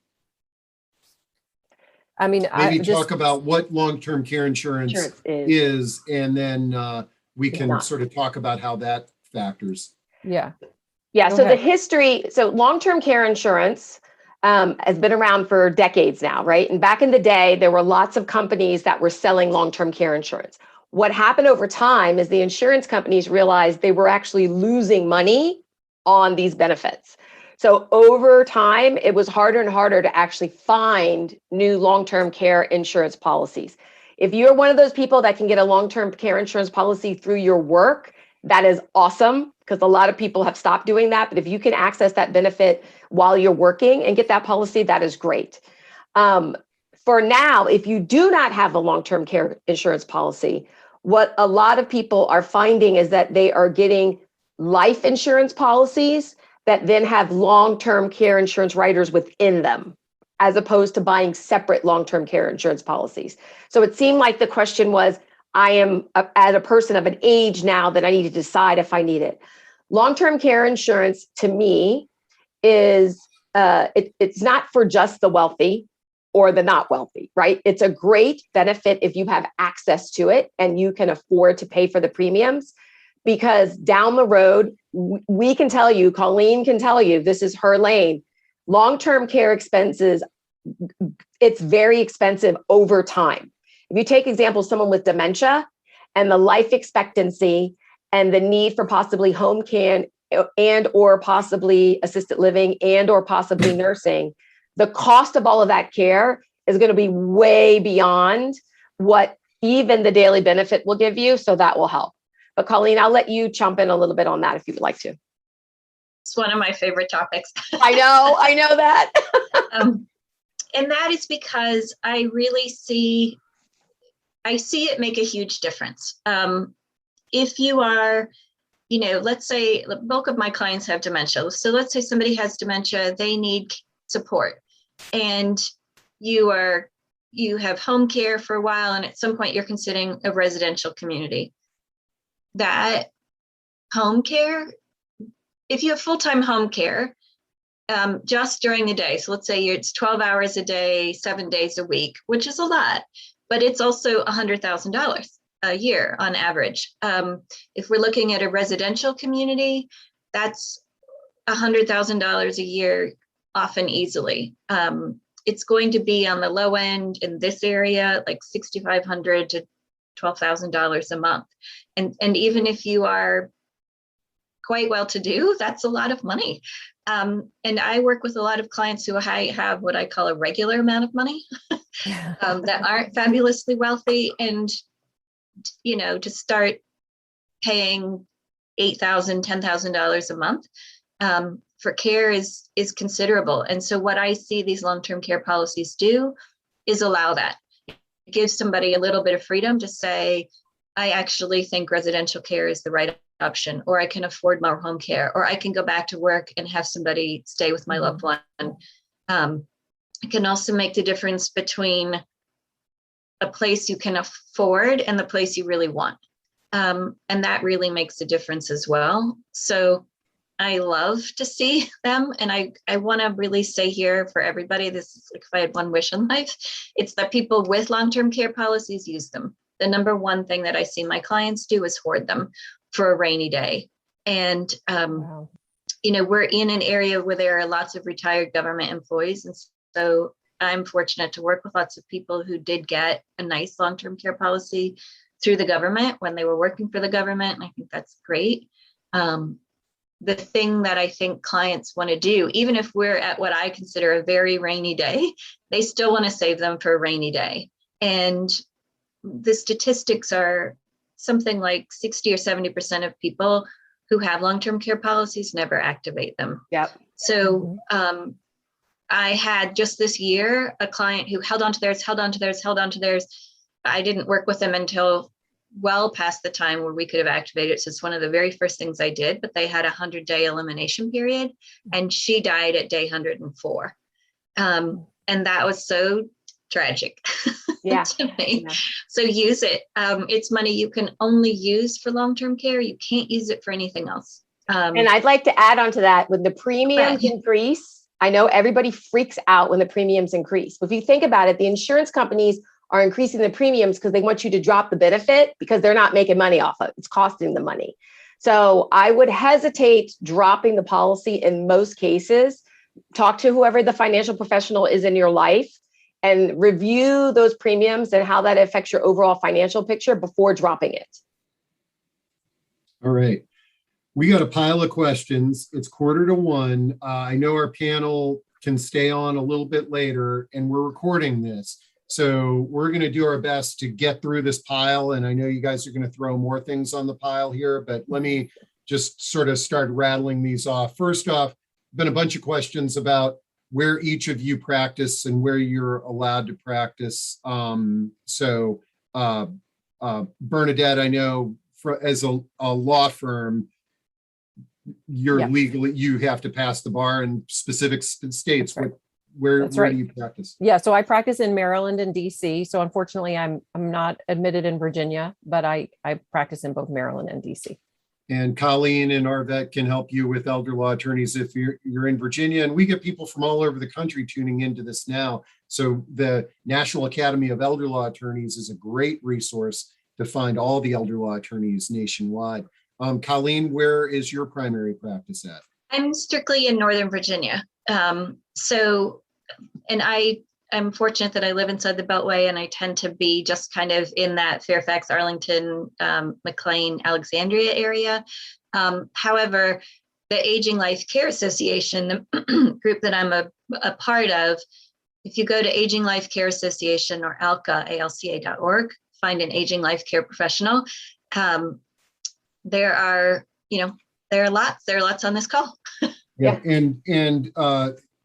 I mean, maybe talk about what long-term care insurance is, and then we can sort of talk about how that factors. Yeah. So the history, so long-term care insurance has been around for decades now, right? And back in the day, there were lots of companies that were selling long-term care insurance. What happened over time is the insurance companies realized they were actually losing money on these benefits. So over time, it was harder and harder to actually find new long-term care insurance policies. If you're one of those people that can get a long-term care insurance policy through your work, that is awesome, because a lot of people have stopped doing that. But if you can access that benefit while you're working and get that policy, that is great. For now, if you do not have a long-term care insurance policy, what a lot of people are finding is that they are getting life insurance policies that then have long-term care insurance riders within them, as opposed to buying separate long-term care insurance policies. So it seemed like the question was, I am at a person of an age now that I need to decide if I need it. Long-term care insurance, to me, is it's not for just the wealthy or the not wealthy, right? It's a great benefit if you have access to it and you can afford to pay for the premiums, because down the road, we can tell you, Colleen can tell you, this is her lane. Long-term care expenses, it's very expensive over time. If you take example, someone with dementia and the life expectancy and the need for possibly home care and or possibly assisted living and or possibly nursing, the cost of all of that care is going to be way beyond what even the daily benefit will give you. So that will help. But Colleen, I'll let you jump in a little bit on that if you would like to. It's one of my favorite topics. I know that. And that is because I see it make a huge difference. If you are, let's say the bulk of my clients have dementia. So let's say somebody has dementia, they need support, and you have home care for a while, and at some point you're considering a residential community. That home care, if you have full-time home care, just during the day, so let's say it's 12 hours a day, 7 days a week, which is a lot, but it's also $100,000 a year on average. If we're looking at a residential community, that's $100,000 a year, often easily. It's going to be on the low end in this area, like $6,500 to $12,000 a month. And even if you are quite well-to-do, that's a lot of money. And I work with a lot of clients who have what I call a regular amount of money that aren't fabulously wealthy. And, to start paying $8,000, $10,000 a month for care is considerable. And so what I see these long-term care policies do is allow that. It gives somebody a little bit of freedom to say, I actually think residential care is the right option, or I can afford more home care, or I can go back to work and have somebody stay with my loved one. It can also make the difference between a place you can afford and the place you really want. And that really makes a difference as well. So I love to see them. And I want to really say here for everybody, this is like if I had one wish in life, it's that people with long-term care policies use them. The number one thing that I see my clients do is hoard them for a rainy day. And, we're in an area where there are lots of retired government employees. And so I'm fortunate to work with lots of people who did get a nice long-term care policy through the government when they were working for the government. And I think that's great. The thing that I think clients want to do, even if we're at what I consider a very rainy day, they still want to save them for a rainy day. And the statistics are something like 60 or 70% of people who have long-term care policies never activate them. Yep. So I had just this year a client who held on to theirs. I didn't work with them until well past the time where we could have activated it. So it's one of the very first things I did, but they had a 100-day elimination period and she died at day 104. And that was so tragic to me. Yeah. So use it. It's money you can only use for long-term care. You can't use it for anything else. And I'd like to add on to that, when the premiums increase, I know everybody freaks out when the premiums increase. But if you think about it, the insurance companies are increasing the premiums because they want you to drop the benefit because they're not making money off of it. It's costing them money. So I would hesitate dropping the policy in most cases. Talk to whoever the financial professional is in your life and review those premiums and how that affects your overall financial picture before dropping it. All right. We got a pile of questions. It's 1:45. I know our panel can stay on a little bit later and we're recording this. So we're going to do our best to get through this pile. And I know you guys are going to throw more things on the pile here, but let me just sort of start rattling these off. First off, been a bunch of questions about where each of you practice and where you're allowed to practice. Bernadette, I know as a law firm, you're legally, you have to pass the bar in specific states. Right. Where do you practice? Yeah, so I practice in Maryland and DC. So unfortunately, I'm not admitted in Virginia, but I practice in both Maryland and DC. And Colleen and Arvette can help you with elder law attorneys if you're in Virginia. And we get people from all over the country tuning into this now. So the National Academy of Elder Law Attorneys is a great resource to find all the elder law attorneys nationwide. Colleen, where is your primary practice at? I'm strictly in Northern Virginia. And I'm fortunate that I live inside the Beltway and I tend to be just kind of in that Fairfax, Arlington, McLean, Alexandria area. However, the Aging Life Care Association, the group that I'm a part of, if you go to Aging Life Care Association or alca.org, find an Aging Life Care professional. There are lots on this call. Yeah. And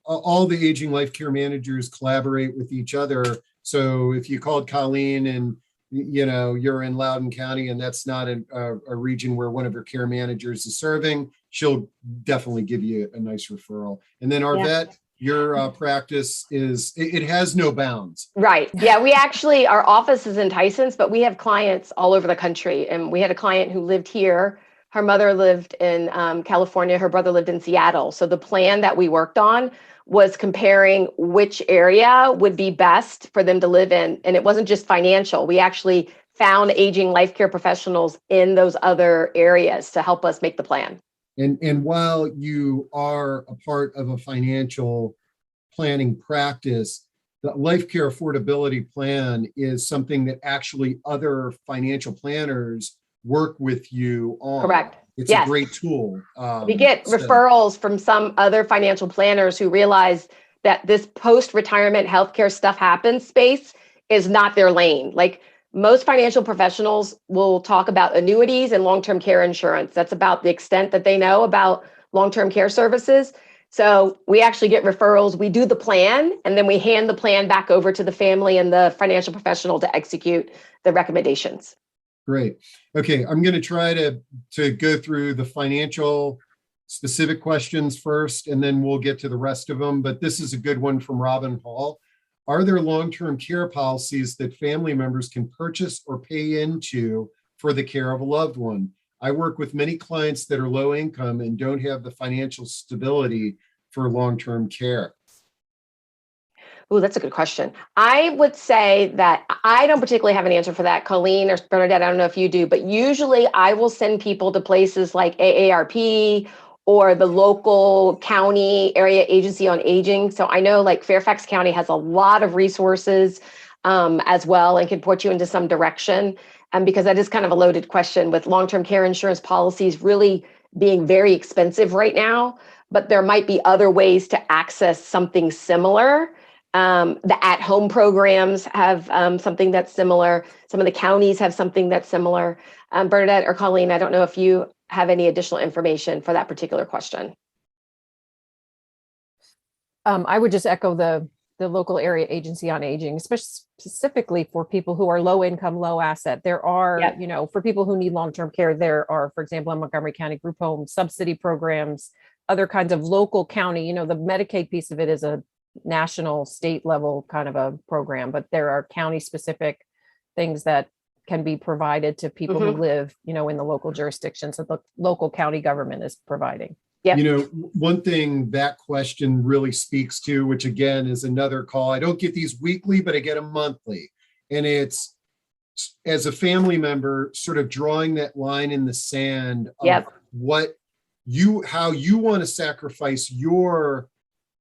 all the Aging Life Care managers collaborate with each other. So if you called Colleen and you're in Loudoun County and that's not a region where one of her care managers is serving, she'll definitely give you a nice referral. And then Arvette, your practice it has no bounds. Right. Yeah, we actually, our office is in Tysons, but we have clients all over the country. And we had a client who lived here. Her mother lived in California. Her brother lived in Seattle. So the plan that we worked on was comparing which area would be best for them to live in. And it wasn't just financial. We actually found aging life care professionals in those other areas to help us make the plan. And while you are a part of a financial planning practice, the Lifecare Affordability Plan is something that actually other financial planners work with you on. Correct. It's a great tool. We get referrals from some other financial planners who realize that this post-retirement healthcare stuff happens space is not their lane. Like most financial professionals will talk about annuities and long-term care insurance. That's about the extent that they know about long-term care services. So we actually get referrals. We do the plan, and then we hand the plan back over to the family and the financial professional to execute the recommendations. Great. Okay, I'm going to try to go through the financial specific questions first, and then we'll get to the rest of them. But this is a good one from Robin Hall. Are there long-term care policies that family members can purchase or pay into for the care of a loved one? I work with many clients that are low income and don't have the financial stability for long-term care. Oh, that's a good question. I would say that I don't particularly have an answer for that. Colleen or Bernadette, I don't know if you do, but usually I will send people to places like AARP or the local county area agency on aging. So I know like Fairfax County has a lot of resources as well and can put you into some direction. Because that is kind of a loaded question with long-term care insurance policies really being very expensive right now, but there might be other ways to access something similar. The at-home programs have something that's similar. Some of the counties have something that's similar. Bernadette or Colleen, I don't know if you have any additional information for that particular question. I would just echo the local area agency on aging, especially specifically for people who are low income, low asset. There are, Yep. For people who need long-term care, there are, for example, in Montgomery County group home subsidy programs, other kinds of local county, the Medicaid piece of it is a national state level kind of a program, but there are county specific things that can be provided to people who live, in the local jurisdiction. So the local county government is providing. Yep. One thing that question really speaks to, which again is another call. I don't get these weekly, but I get them monthly. And it's, as a family member, sort of drawing that line in the sand of Yep. how you want to sacrifice your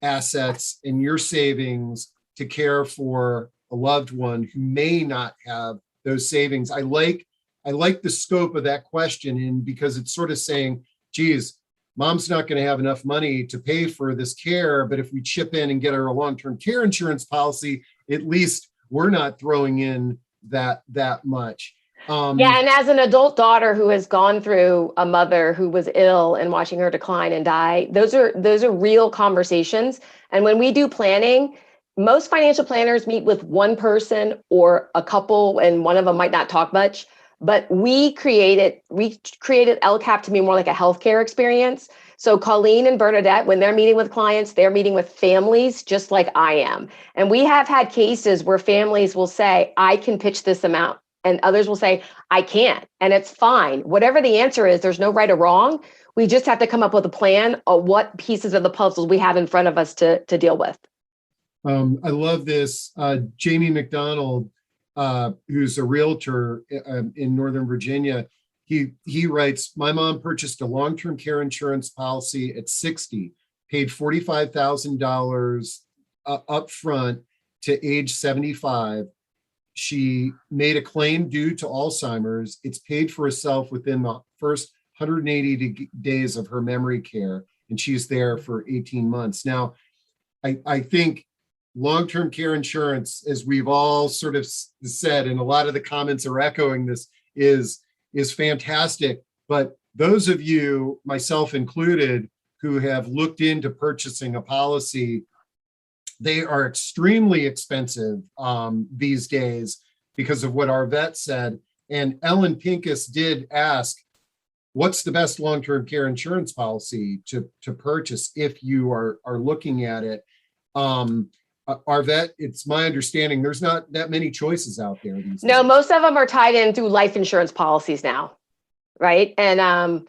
assets and your savings to care for a loved one who may not have those savings. I like the scope of that question, and because it's sort of saying, geez, mom's not going to have enough money to pay for this care, but if we chip in and get her a long-term care insurance policy, at least we're not throwing in that much. Yeah, and as an adult daughter who has gone through a mother who was ill and watching her decline and die, those are real conversations. And when we do planning, most financial planners meet with one person or a couple, and one of them might not talk much. But we created LCAP to be more like a healthcare experience. So Colleen and Bernadette, when they're meeting with clients, they're meeting with families just like I am. And we have had cases where families will say, I can pitch this amount. And others will say, I can't. And it's fine. Whatever the answer is, there's no right or wrong. We just have to come up with a plan of what pieces of the puzzle we have in front of us to deal with. I love this. Jamie McDonald, who's a realtor in Northern Virginia, he writes, my mom purchased a long-term care insurance policy at 60, paid $45,000 up front to age 75. She made a claim due to Alzheimer's. It's paid for herself within the first 180 days of her memory care, and she's there for 18 months. Now, I think long-term care insurance, as we've all sort of said, and a lot of the comments are echoing this, is fantastic. But those of you, myself included, who have looked into purchasing a policy, they are extremely expensive these days because of what Arvette said. And Ellen Pincus did ask, what's the best long-term care insurance policy to purchase if you are looking at it? Arvette, it's my understanding there's not that many choices out there these days. No, most of them are tied in through life insurance policies now, right? And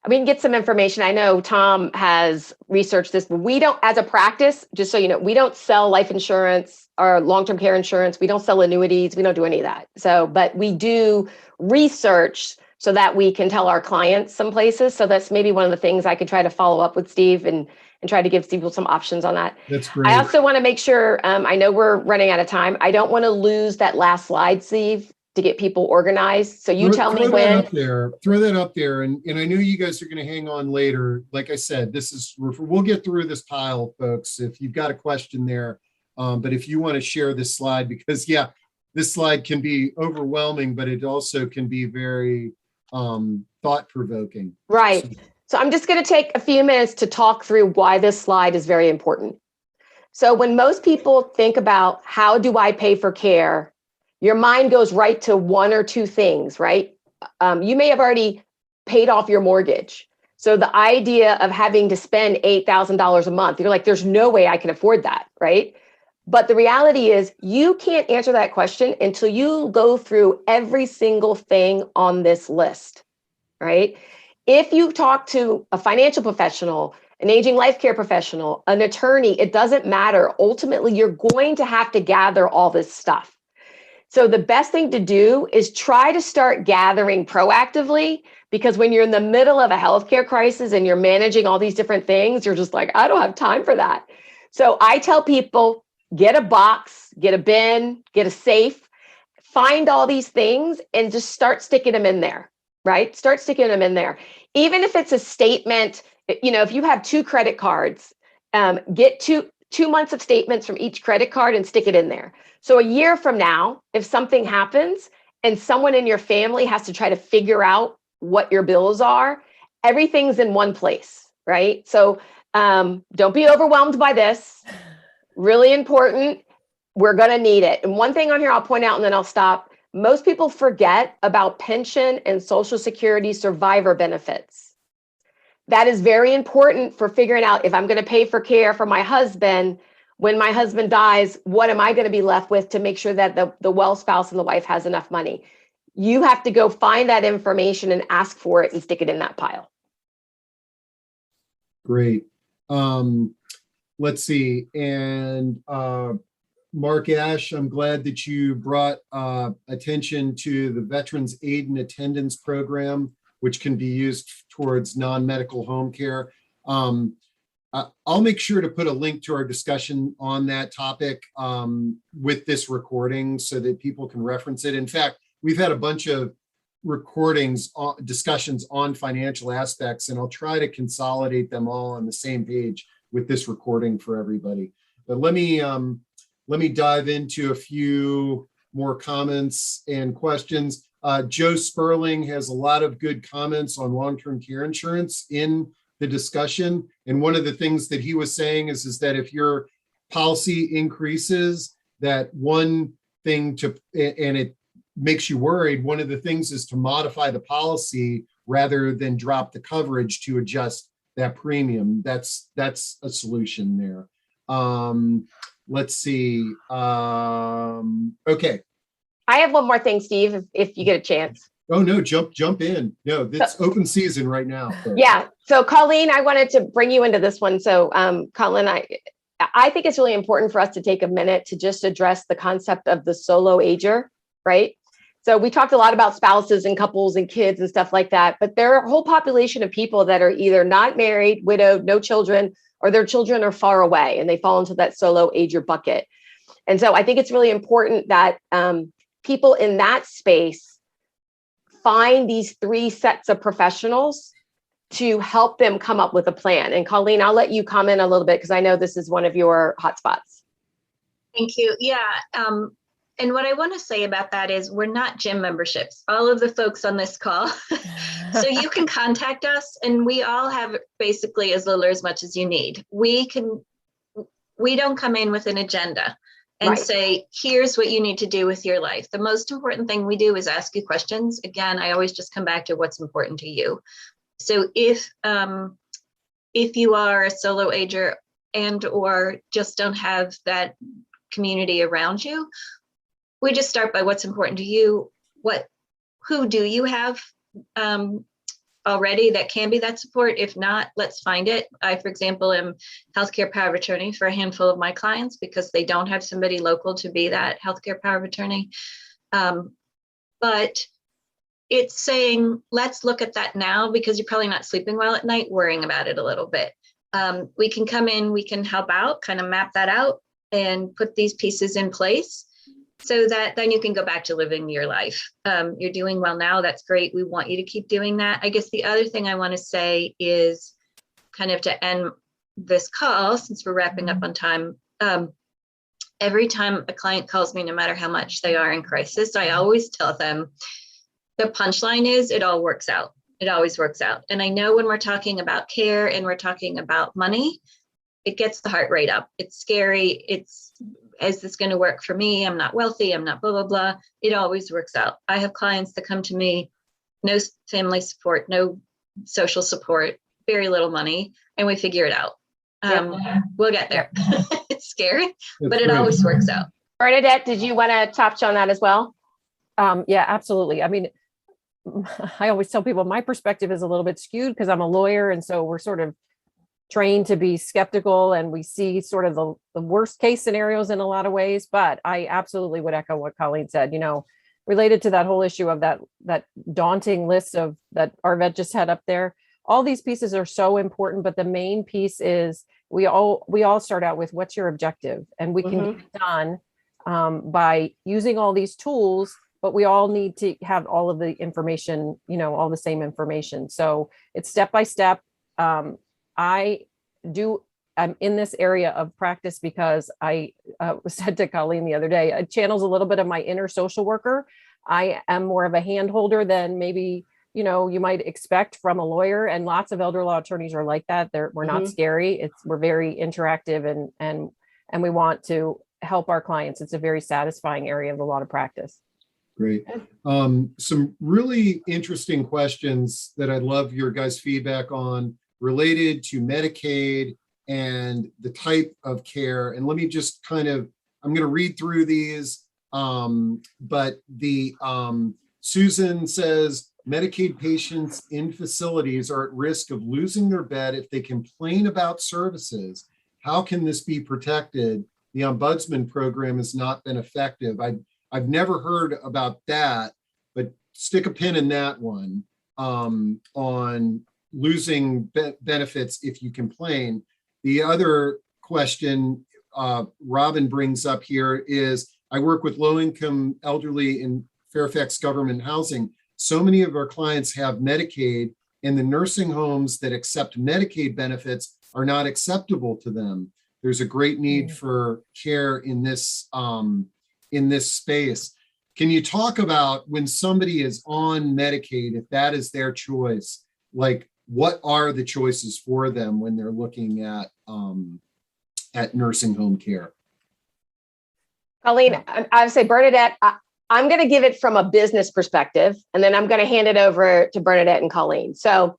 we can get some information. I know Tom has researched this, but we don't, as a practice, just so you know, we don't sell life insurance or long-term care insurance. We don't sell annuities. We don't do any of that. So, but we do research so that we can tell our clients some places. So that's maybe one of the things I could try to follow up with Steve and try to give people some options on that. That's great. I also want to make sure, I know we're running out of time. I don't want to lose that last slide, Steve, to get people organized. So you tell me when. Throw that up there. And I know you guys are going to hang on later. Like I said, we'll get through this pile, folks, if you've got a question there. But if you want to share this slide, because this slide can be overwhelming, but it also can be very thought-provoking. Right. So I'm just going to take a few minutes to talk through why this slide is very important. So when most people think about how do I pay for care, your mind goes right to one or two things, right? You may have already paid off your mortgage. So the idea of having to spend $8,000 a month, you're like, there's no way I can afford that, right? But the reality is you can't answer that question until you go through every single thing on this list, right? If you talk to a financial professional, an aging life care professional, an attorney, it doesn't matter. Ultimately, you're going to have to gather all this stuff. So the best thing to do is try to start gathering proactively, because when you're in the middle of a healthcare crisis and you're managing all these different things, you're just like, I don't have time for that. So I tell people, get a box, get a bin, get a safe, find all these things and just start sticking them in there, right? Start sticking them in there. Even if it's a statement, if you have 2 credit cards, get two months of statements from each credit card and stick it in there. So a year from now, if something happens and someone in your family has to try to figure out what your bills are, everything's in one place, right? So don't be overwhelmed by this. Really important. We're going to need it. And one thing on here I'll point out and then I'll stop. Most people forget about pension and Social Security survivor benefits. That is very important for figuring out if I'm going to pay for care for my husband. When my husband dies, what am I going to be left with to make sure that the well spouse and the wife has enough money? You have to go find that information and ask for it and stick it in that pile. Great. Let's see. And Mark Ash, I'm glad that you brought attention to the Veterans Aid and Attendance Program, which can be used towards non-medical home care. I'll make sure to put a link to our discussion on that topic with this recording so that people can reference it. In fact, we've had a bunch of recordings, discussions on financial aspects, and I'll try to consolidate them all on the same page with this recording for everybody. But let me dive into a few more comments and questions. Joe Sperling has a lot of good comments on long-term care insurance in the discussion. And one of the things that he was saying is that if your policy increases, that one thing and it makes you worried, one of the things is to modify the policy rather than drop the coverage to adjust that premium. That's a solution there. Let's see. Okay. I have one more thing, Steve, if you get a chance. Oh, no, jump in. No, it's open season right now. So. Yeah. So Colleen, I wanted to bring you into this one. So Colleen, I think it's really important for us to take a minute to just address the concept of the solo ager, right? So we talked a lot about spouses and couples and kids and stuff like that, but there are a whole population of people that are either not married, widowed, no children, or their children are far away and they fall into that solo ager bucket. And so I think it's really important that people in that space find these 3 sets of professionals to help them come up with a plan. And Colleen, I'll let you comment a little bit because I know this is one of your hotspots. Thank you. Yeah. And what I want to say about that is we're not gym memberships, all of the folks on this call. So you can contact us and we all have basically as little or as much as you need. We don't come in with an agenda and say, here's what you need to do with your life. The most important thing we do is ask you questions. Again, I always just come back to what's important to you. So if you are a solo ager and or just don't have that community around you, we just start by what's important to you. Who do you have already that can be that support? If not, let's find it. I, for example, am healthcare power of attorney for a handful of my clients because they don't have somebody local to be that healthcare power of attorney. But it's saying, let's look at that now because you're probably not sleeping well at night, worrying about it a little bit. We can come in, we can help out, kind of map that out and put these pieces in place so that then you can go back to living your life. You're doing well now. That's great. We want you to keep doing that. I guess the other thing I want to say is kind of to end this call, since we're wrapping up on time. Every time a client calls me, no matter how much they are in crisis, I always tell them the punchline is it all works out. It always works out. And I know when we're talking about care and we're talking about money, it gets the heart rate up. It's scary. Is this going to work for me? I'm not wealthy. I'm not blah, blah, blah. It always works out. I have clients that come to me, no family support, no social support, very little money, and we figure it out. We'll get there. It's scary, but it always works out. Bernadette, did you want to touch on that as well? Yeah, absolutely. I mean, I always tell people my perspective is a little bit skewed because I'm a lawyer. And so we're sort of trained to be skeptical, and we see sort of the worst case scenarios in a lot of ways. But I absolutely would echo what Colleen said, related to that whole issue of that daunting list of that Arvette just had up there. All these pieces are so important, but the main piece is we all start out with what's your objective, and we can get it done by using all these tools, but we all need to have all of the information, all the same information. So it's step by step. I'm in this area of practice because I said to Colleen the other day, it channels a little bit of my inner social worker. I am more of a hand holder than maybe, you might expect from a lawyer, and lots of elder law attorneys are like that. We're not scary. We're very interactive and we want to help our clients. It's a very satisfying area of the law to practice. Great. Some really interesting questions that I'd love your guys' feedback on related to Medicaid and the type of care. And let me just I'm going to read through these. But Susan says, Medicaid patients in facilities are at risk of losing their bed if they complain about services. How can this be protected? The ombudsman program has not been effective. I've never heard about that, but stick a pin in that one on losing benefits if you complain. The other question Robin brings up here is, I work with low-income elderly in Fairfax government housing. So many of our clients have Medicaid, and the nursing homes that accept Medicaid benefits are not acceptable to them. There's a great need for care in this space. Can you talk about when somebody is on Medicaid, if that is their choice, like what are the choices for them when they're looking at nursing home care? Colleen, I would say, Bernadette, I'm going to give it from a business perspective, and then I'm going to hand it over to Bernadette and Colleen. So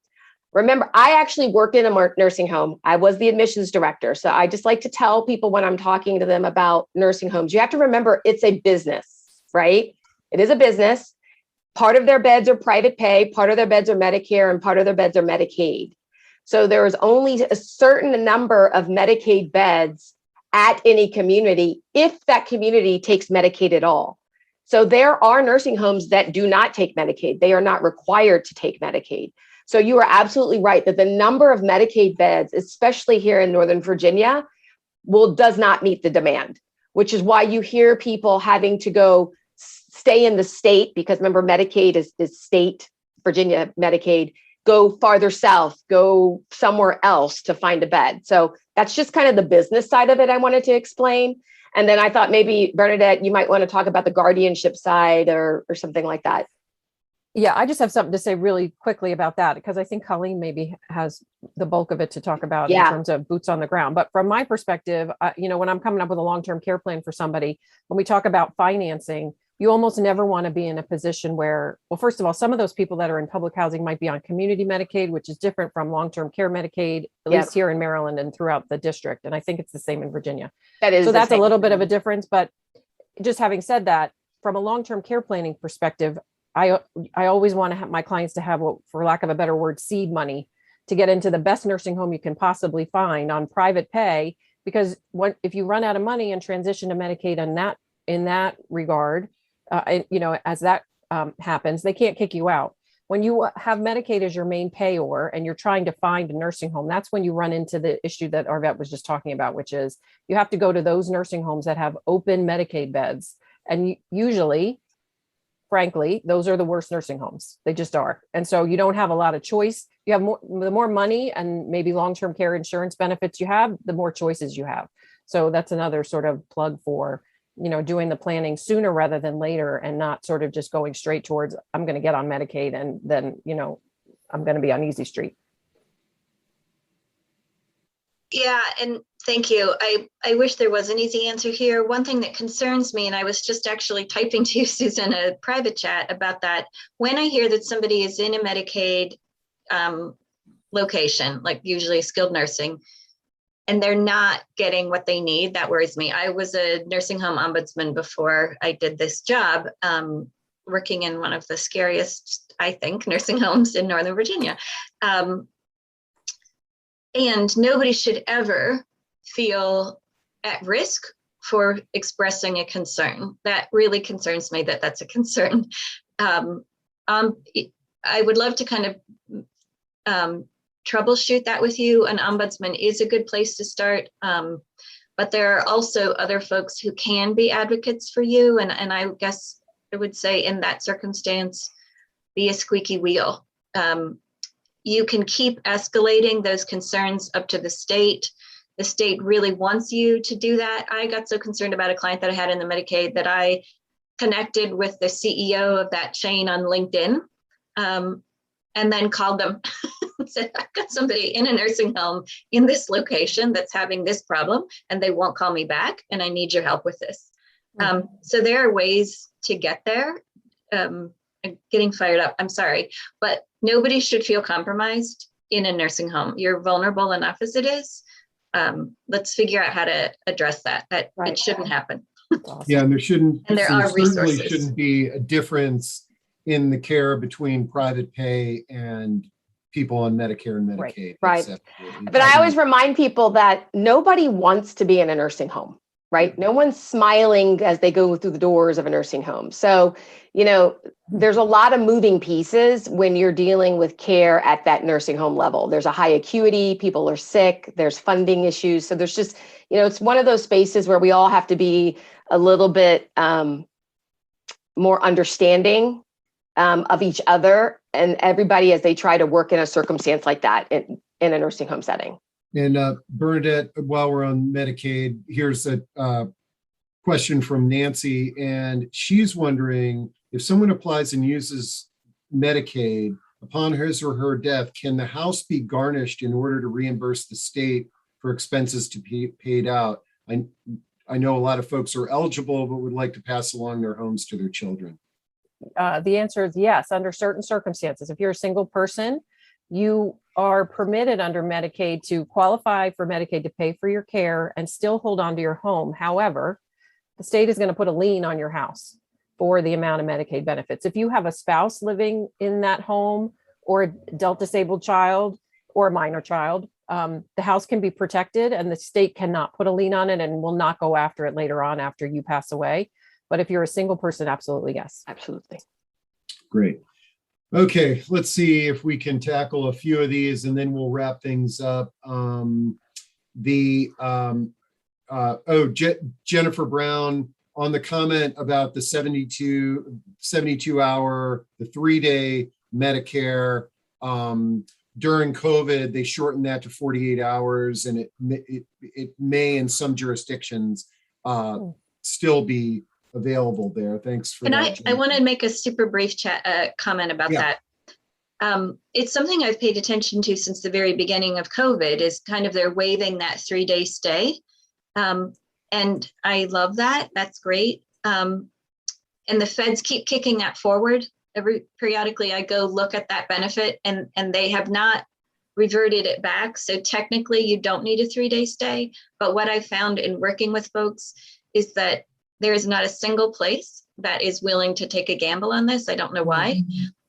remember, I actually worked in a nursing home. I was the admissions director. So I just like to tell people when I'm talking to them about nursing homes, you have to remember it's a business, right? It is a business. Part of their beds are private pay, part of their beds are Medicare, and part of their beds are Medicaid. So there is only a certain number of Medicaid beds at any community if that community takes Medicaid at all. So there are nursing homes that do not take Medicaid. They are not required to take Medicaid. So you are absolutely right that the number of Medicaid beds, especially here in Northern Virginia, does not meet the demand, which is why you hear people having to go stay in the state, because remember, Medicaid is state, Virginia Medicaid, go farther south, go somewhere else to find a bed. So that's just kind of the business side of it I wanted to explain. And then I thought maybe, Bernadette, you might want to talk about the guardianship side or something like that. Yeah, I just have something to say really quickly about that, because I think Colleen maybe has the bulk of it to talk about in terms of boots on the ground. But from my perspective, when I'm coming up with a long-term care plan for somebody, when we talk about financing, you almost never want to be in a position where, well, first of all, some of those people that are in public housing might be on community Medicaid, which is different from long-term care Medicaid, at least here in Maryland and throughout the district. And I think it's the same in Virginia. So that's a little bit of a difference. But just having said that, from a long-term care planning perspective, I always want to have my clients to have, what, for lack of a better word, seed money to get into the best nursing home you can possibly find on private pay. Because if you run out of money and transition to Medicaid in that regard, as that happens, they can't kick you out. When you have Medicaid as your main payor and you're trying to find a nursing home, that's when you run into the issue that Arvette was just talking about, which is you have to go to those nursing homes that have open Medicaid beds. And usually, frankly, those are the worst nursing homes. They just are. And so you don't have a lot of choice. You have the more money and maybe long-term care insurance benefits you have, the more choices you have. So that's another sort of plug for doing the planning sooner rather than later, and not sort of just going straight towards, I'm going to get on Medicaid and then, I'm going to be on Easy Street. Yeah, and thank you. I wish there was an easy answer here. One thing that concerns me, and I was just actually typing to you, Susan, a private chat about that. When I hear that somebody is in a Medicaid location, like usually skilled nursing, and they're not getting what they need, that worries me. I was a nursing home ombudsman before I did this job, working in one of the scariest, I think, nursing homes in Northern Virginia. And nobody should ever feel at risk for expressing a concern. That really concerns me, that that's a concern. I would love to kind of troubleshoot that with you. An ombudsman is a good place to start. But there are also other folks who can be advocates for you. And I guess I would say in that circumstance, be a squeaky wheel. You can keep escalating those concerns up to the state. The state really wants you to do that. I got so concerned about a client that I had in the Medicaid that I connected with the CEO of that chain on LinkedIn, and then called them and said, I've got somebody in a nursing home in this location that's having this problem, and they won't call me back, and I need your help with this. So there are ways to get there. I'm getting fired up, I'm sorry, but nobody should feel compromised in a nursing home. You're vulnerable enough as it is. Let's figure out how to address that. Right. It shouldn't happen. Yeah, and there certainly resources. shouldn't be a difference in the care between private pay and people on Medicare and Medicaid. Right. That's absolutely- But I always remind people that nobody wants to be in a nursing home, right? No one's smiling as they go through the doors of a nursing home. So, there's a lot of moving pieces when you're dealing with care at that nursing home level. There's a high acuity, people are sick, there's funding issues. So there's just, it's one of those spaces where we all have to be a little bit more understanding of each other and everybody as they try to work in a circumstance like that in a nursing home setting. And Bernadette, while we're on Medicaid, here's a question from Nancy, and she's wondering if someone applies and uses Medicaid upon his or her death, can the house be garnished in order to reimburse the state for expenses to be paid out? I know a lot of folks are eligible, but would like to pass along their homes to their children. The answer is yes, under certain circumstances. If you're a single person, you are permitted under Medicaid to qualify for Medicaid to pay for your care and still hold on to your home. However, the state is going to put a lien on your house for the amount of Medicaid benefits. If you have a spouse living in that home or a adult disabled child or a minor child, the house can be protected and the state cannot put a lien on it and will not go after it later on after you pass away. But if you're a single person, absolutely, yes. Absolutely. Great. Okay, let's see if we can tackle a few of these and then we'll wrap things up. Jennifer Brown, on the comment about the 72 hour, the 3-day Medicare, during COVID, they shortened that to 48 hours and it may in some jurisdictions still be available there. Thanks for that. I want to make a super brief comment about that. It's something I've paid attention to since the very beginning of COVID is kind of they're waiving that 3-day stay. And I love that. That's great. And the feds keep kicking that forward. Periodically, I go look at that benefit and they have not reverted it back. So technically you don't need a 3-day stay. But what I found in working with folks is that there is not a single place that is willing to take a gamble on this. I don't know why.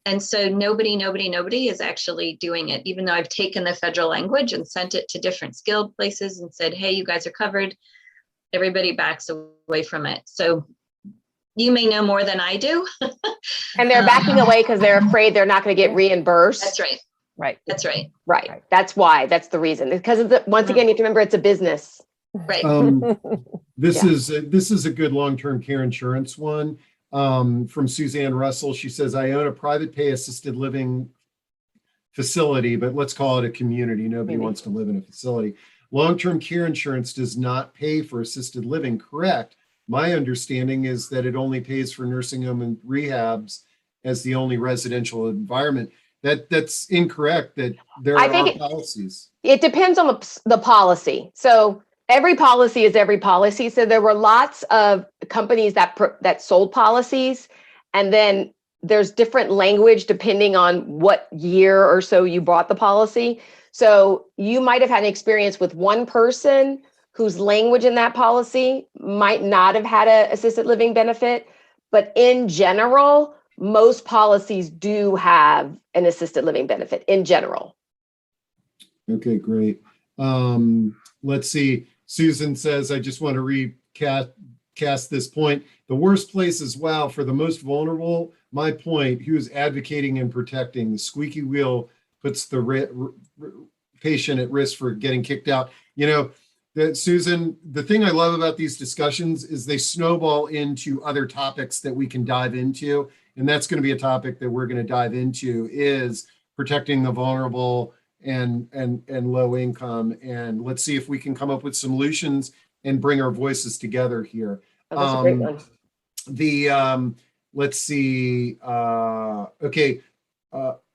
And so nobody is actually doing it, even though I've taken the federal language and sent it to different skilled places and said, hey, you guys are covered. Everybody backs away from it. So you may know more than I do. And they're backing away because they're afraid they're not going to get reimbursed. That's right. Right. That's right. Right. That's why. That's the reason. Because once again, you have to remember it's a business. Right. This is a good long-term care insurance one from Suzanne Russell. She says, I own a private pay assisted living facility, but let's call it a community. Nobody wants to live in a facility. Long-term care insurance does not pay for assisted living, correct? My understanding is that it only pays for nursing home and rehabs as the only residential environment. That's incorrect. That there are policies. It depends on the policy. So every policy is every policy. So there were lots of companies that sold policies, and then there's different language depending on what year or so you bought the policy. So you might have had an experience with one person whose language in that policy might not have had an assisted living benefit, but in general, most policies do have an assisted living benefit in general. Okay, great. Let's see. Susan says, I just want to recast this point. The worst place as well for the most vulnerable, my point, who's advocating and protecting. The squeaky wheel puts the patient at risk for getting kicked out. You know, Susan, the thing I love about these discussions is they snowball into other topics that we can dive into. And that's going to be a topic that we're going to dive into, is protecting the vulnerable and low income. And let's see if we can come up with solutions and bring our voices together here. Oh, that's a great one. Let's see. Okay.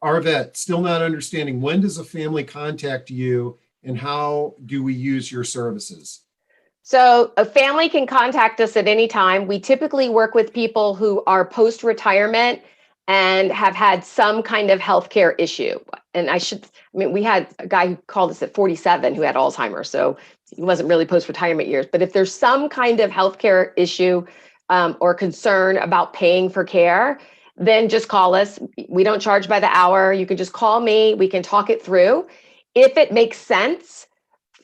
Arvette, still not understanding. When does a family contact you and how do we use your services? So a family can contact us at any time. We typically work with people who are post-retirement and have had some kind of healthcare issue. And we had a guy who called us at 47 who had Alzheimer's. So he wasn't really post-retirement years. But if there's some kind of healthcare issue or concern about paying for care, then just call us. We don't charge by the hour. You can just call me. We can talk it through. If it makes sense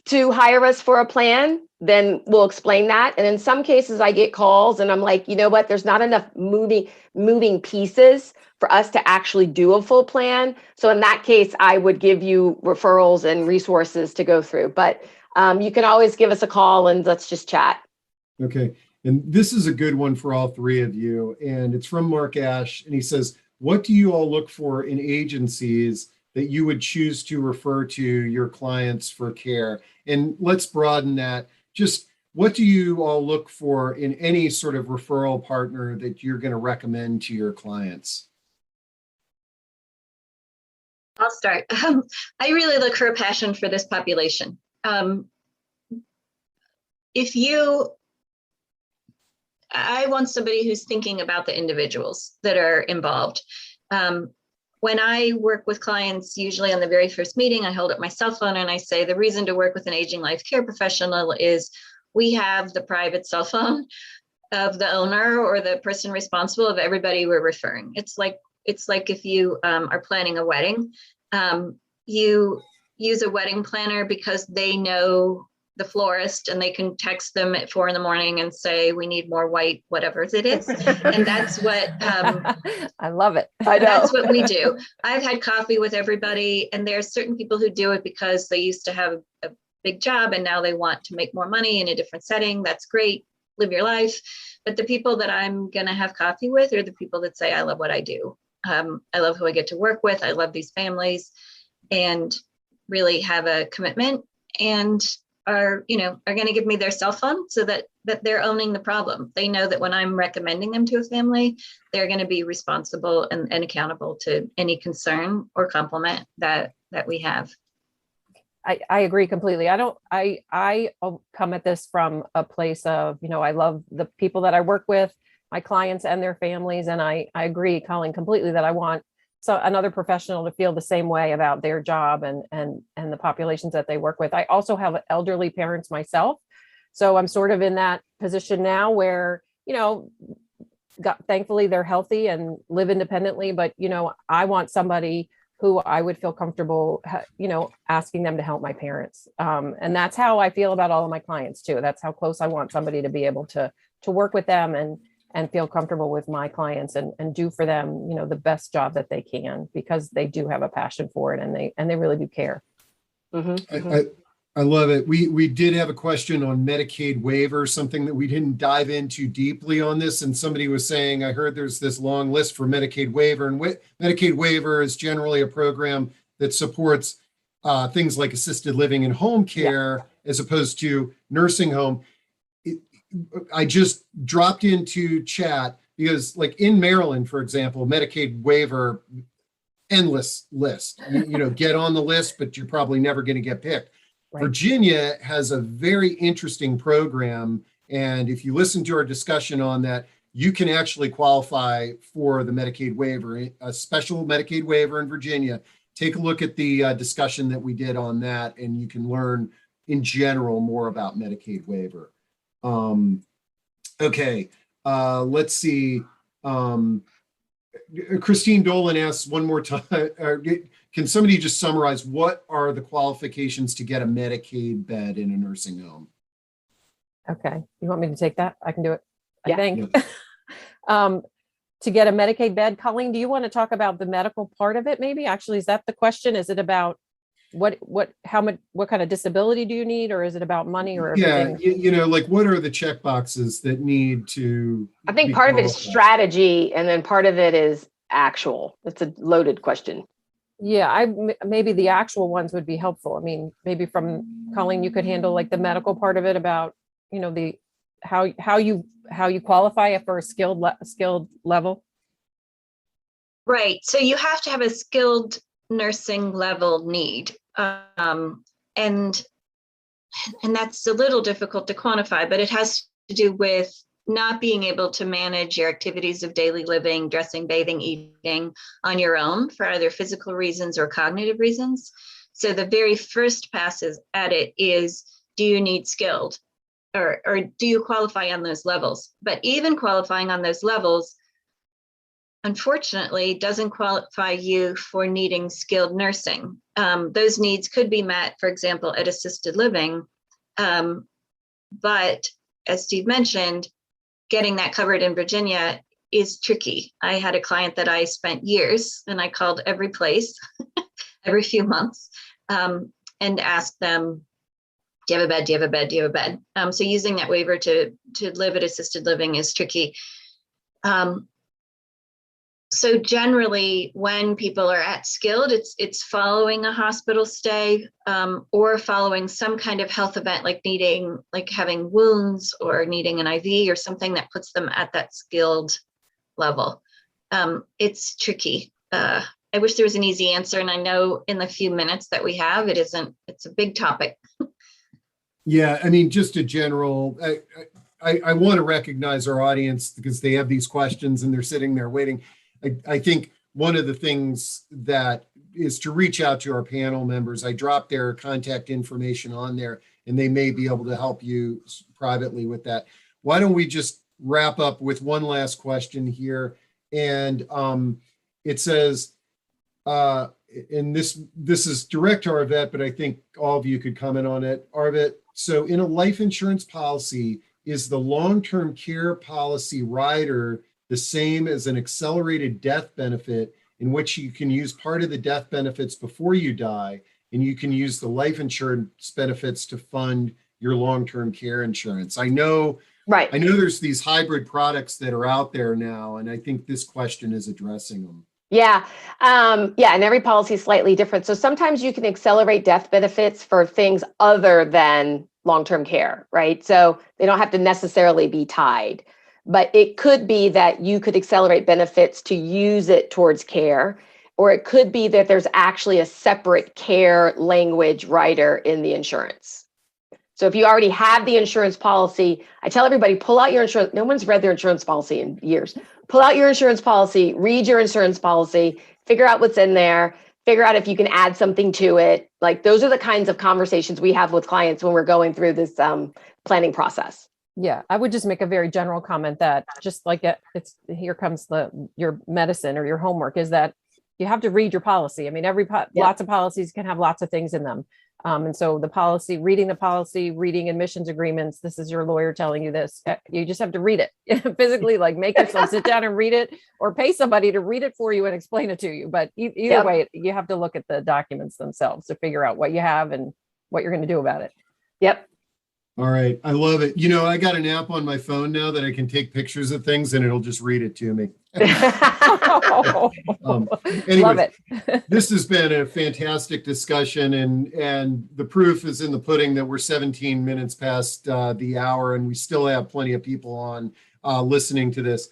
to hire us for a plan, then we'll explain that. And in some cases, I get calls and I'm like, you know what? There's not enough moving pieces for us to actually do a full plan. So in that case, I would give you referrals and resources to go through. But you can always give us a call and let's just chat. Okay. And this is a good one for all three of you. And it's from Mark Ash. And he says, what do you all look for in agencies that you would choose to refer to your clients for care? And let's broaden that. Just what do you all look for in any sort of referral partner that you're going to recommend to your clients? I'll start. I really look for a passion for this population. I want somebody who's thinking about the individuals that are involved. When I work with clients, usually on the very first meeting, I hold up my cell phone and I say, the reason to work with an aging life care professional is we have the private cell phone of the owner or the person responsible of everybody we're referring. It's like if you are planning a wedding, you use a wedding planner because they know the florist and they can text them at 4 a.m. and say, we need more white, whatever it is. And that's what, I love it. I know. That's what we do. I've had coffee with everybody, and there are certain people who do it because they used to have a big job and now they want to make more money in a different setting. That's great. Live your life. But the people that I'm going to have coffee with are the people that say, I love what I do. I love who I get to work with. I love these families and really have a commitment and are going to give me their cell phone so that they're owning the problem. They know that when I'm recommending them to a family, they're going to be responsible and accountable to any concern or compliment that we have. I agree completely. I come at this from a place of, I love the people that I work with, my clients and their families. And I agree, Colleen, completely that I want another professional to feel the same way about their job and the populations that they work with. I also have elderly parents myself. So I'm sort of in that position now where, thankfully they're healthy and live independently, but, I want somebody who I would feel comfortable, asking them to help my parents. And that's how I feel about all of my clients too. That's how close I want somebody to be able to work with them and feel comfortable with my clients and do for them, the best job that they can, because they do have a passion for it and they really do care. Mm-hmm. I love it. We did have a question on Medicaid waiver, something that we didn't dive into deeply on this. And somebody was saying, I heard there's this long list for Medicaid waiver, and Medicaid waiver is generally a program that supports things like assisted living and home care, as opposed to nursing home. I just dropped into chat because, like in Maryland, for example, Medicaid waiver, endless list. Get on the list, but you're probably never going to get picked. Right. Virginia has a very interesting program. And if you listen to our discussion on that, you can actually qualify for the Medicaid waiver, a special Medicaid waiver in Virginia. Take a look at the discussion that we did on that, and you can learn in general more about Medicaid waiver. Okay, let's see. Christine Dolan asks one more time, can can somebody just summarize what are the qualifications to get a Medicaid bed in a nursing home? Okay. You want me to take that? I can do it. I Yeah. think. To get a Medicaid bed, Colleen, do you want to talk about the medical part of it? Maybe actually, is that the question? Is it about what kind of disability do you need, or is it about money or everything? Yeah, like what are the check boxes that need to I think be part of it is qualified? strategy, and then part of it is actual. It's a loaded question. Yeah, maybe the actual ones would be helpful. I mean, maybe from Colleen, you could handle like the medical part of it about, the how you qualify for a skilled level. Right. So you have to have a skilled nursing level need. And that's a little difficult to quantify, but it has to do with not being able to manage your activities of daily living, dressing, bathing, eating on your own for either physical reasons or cognitive reasons. So the very first passes at it is, do you need skilled, or do you qualify on those levels? But even qualifying on those levels, unfortunately, doesn't qualify you for needing skilled nursing. Those needs could be met, for example, at assisted living. But as Steve mentioned, getting that covered in Virginia is tricky. I had a client that I spent years, and I called every place every few months and asked them, do you have a bed? Do you have a bed? Do you have a bed? So using that waiver to live at assisted living is tricky. So generally, when people are at skilled, it's following a hospital stay or following some kind of health event, like having wounds or needing an IV or something that puts them at that skilled level. It's tricky. I wish there was an easy answer, and I know in the few minutes that we have, it isn't. It's a big topic. Yeah, I mean, just a general. I want to recognize our audience because they have these questions and they're sitting there waiting. I think one of the things that is to reach out to our panel members. I dropped their contact information on there, and they may be able to help you privately with that. Why don't we just wrap up with one last question here? And it says, and this is direct to Arvette, but I think all of you could comment on it. Arvette, so in a life insurance policy, is the long-term care policy rider the same as an accelerated death benefit in which you can use part of the death benefits before you die, and you can use the life insurance benefits to fund your long-term care insurance? I know there's these hybrid products that are out there now, and I think this question is addressing them. Yeah. And every policy is slightly different. So sometimes you can accelerate death benefits for things other than long-term care, right? So they don't have to necessarily be tied, but it could be that you could accelerate benefits to use it towards care, or it could be that there's actually a separate care language rider in the insurance. So if you already have the insurance policy, I tell everybody, pull out your insurance. No one's read their insurance policy in years. Pull out your insurance policy, read your insurance policy, figure out what's in there, figure out if you can add something to it. Like those are the kinds of conversations we have with clients when we're going through this planning process. Yeah, I would just make a very general comment that just like it's here comes your medicine or your homework is that you have to read your policy. I mean, lots of policies can have lots of things in them. And so reading the policy, reading admissions agreements, this is your lawyer telling you this. You just have to read it physically, like make yourself sit down and read it, or pay somebody to read it for you and explain it to you. But either way, you have to look at the documents themselves to figure out what you have and what you're going to do about it. Yep. All right. I love it. I got an app on my phone now that I can take pictures of things and it'll just read it to me. Anyway, Love it. This has been a fantastic discussion, and the proof is in the pudding that we're 17 minutes past the hour, and we still have plenty of people on listening to this.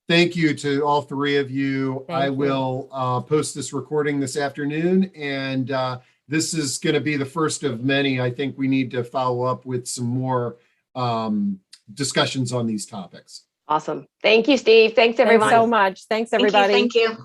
Thank you to all three of you. I will post this recording this afternoon, and this is going to be the first of many. I think we need to follow up with some more discussions on these topics. Awesome. Thank you, Steve. Thanks, everyone. Thanks so much. Thanks, everybody. Thank you.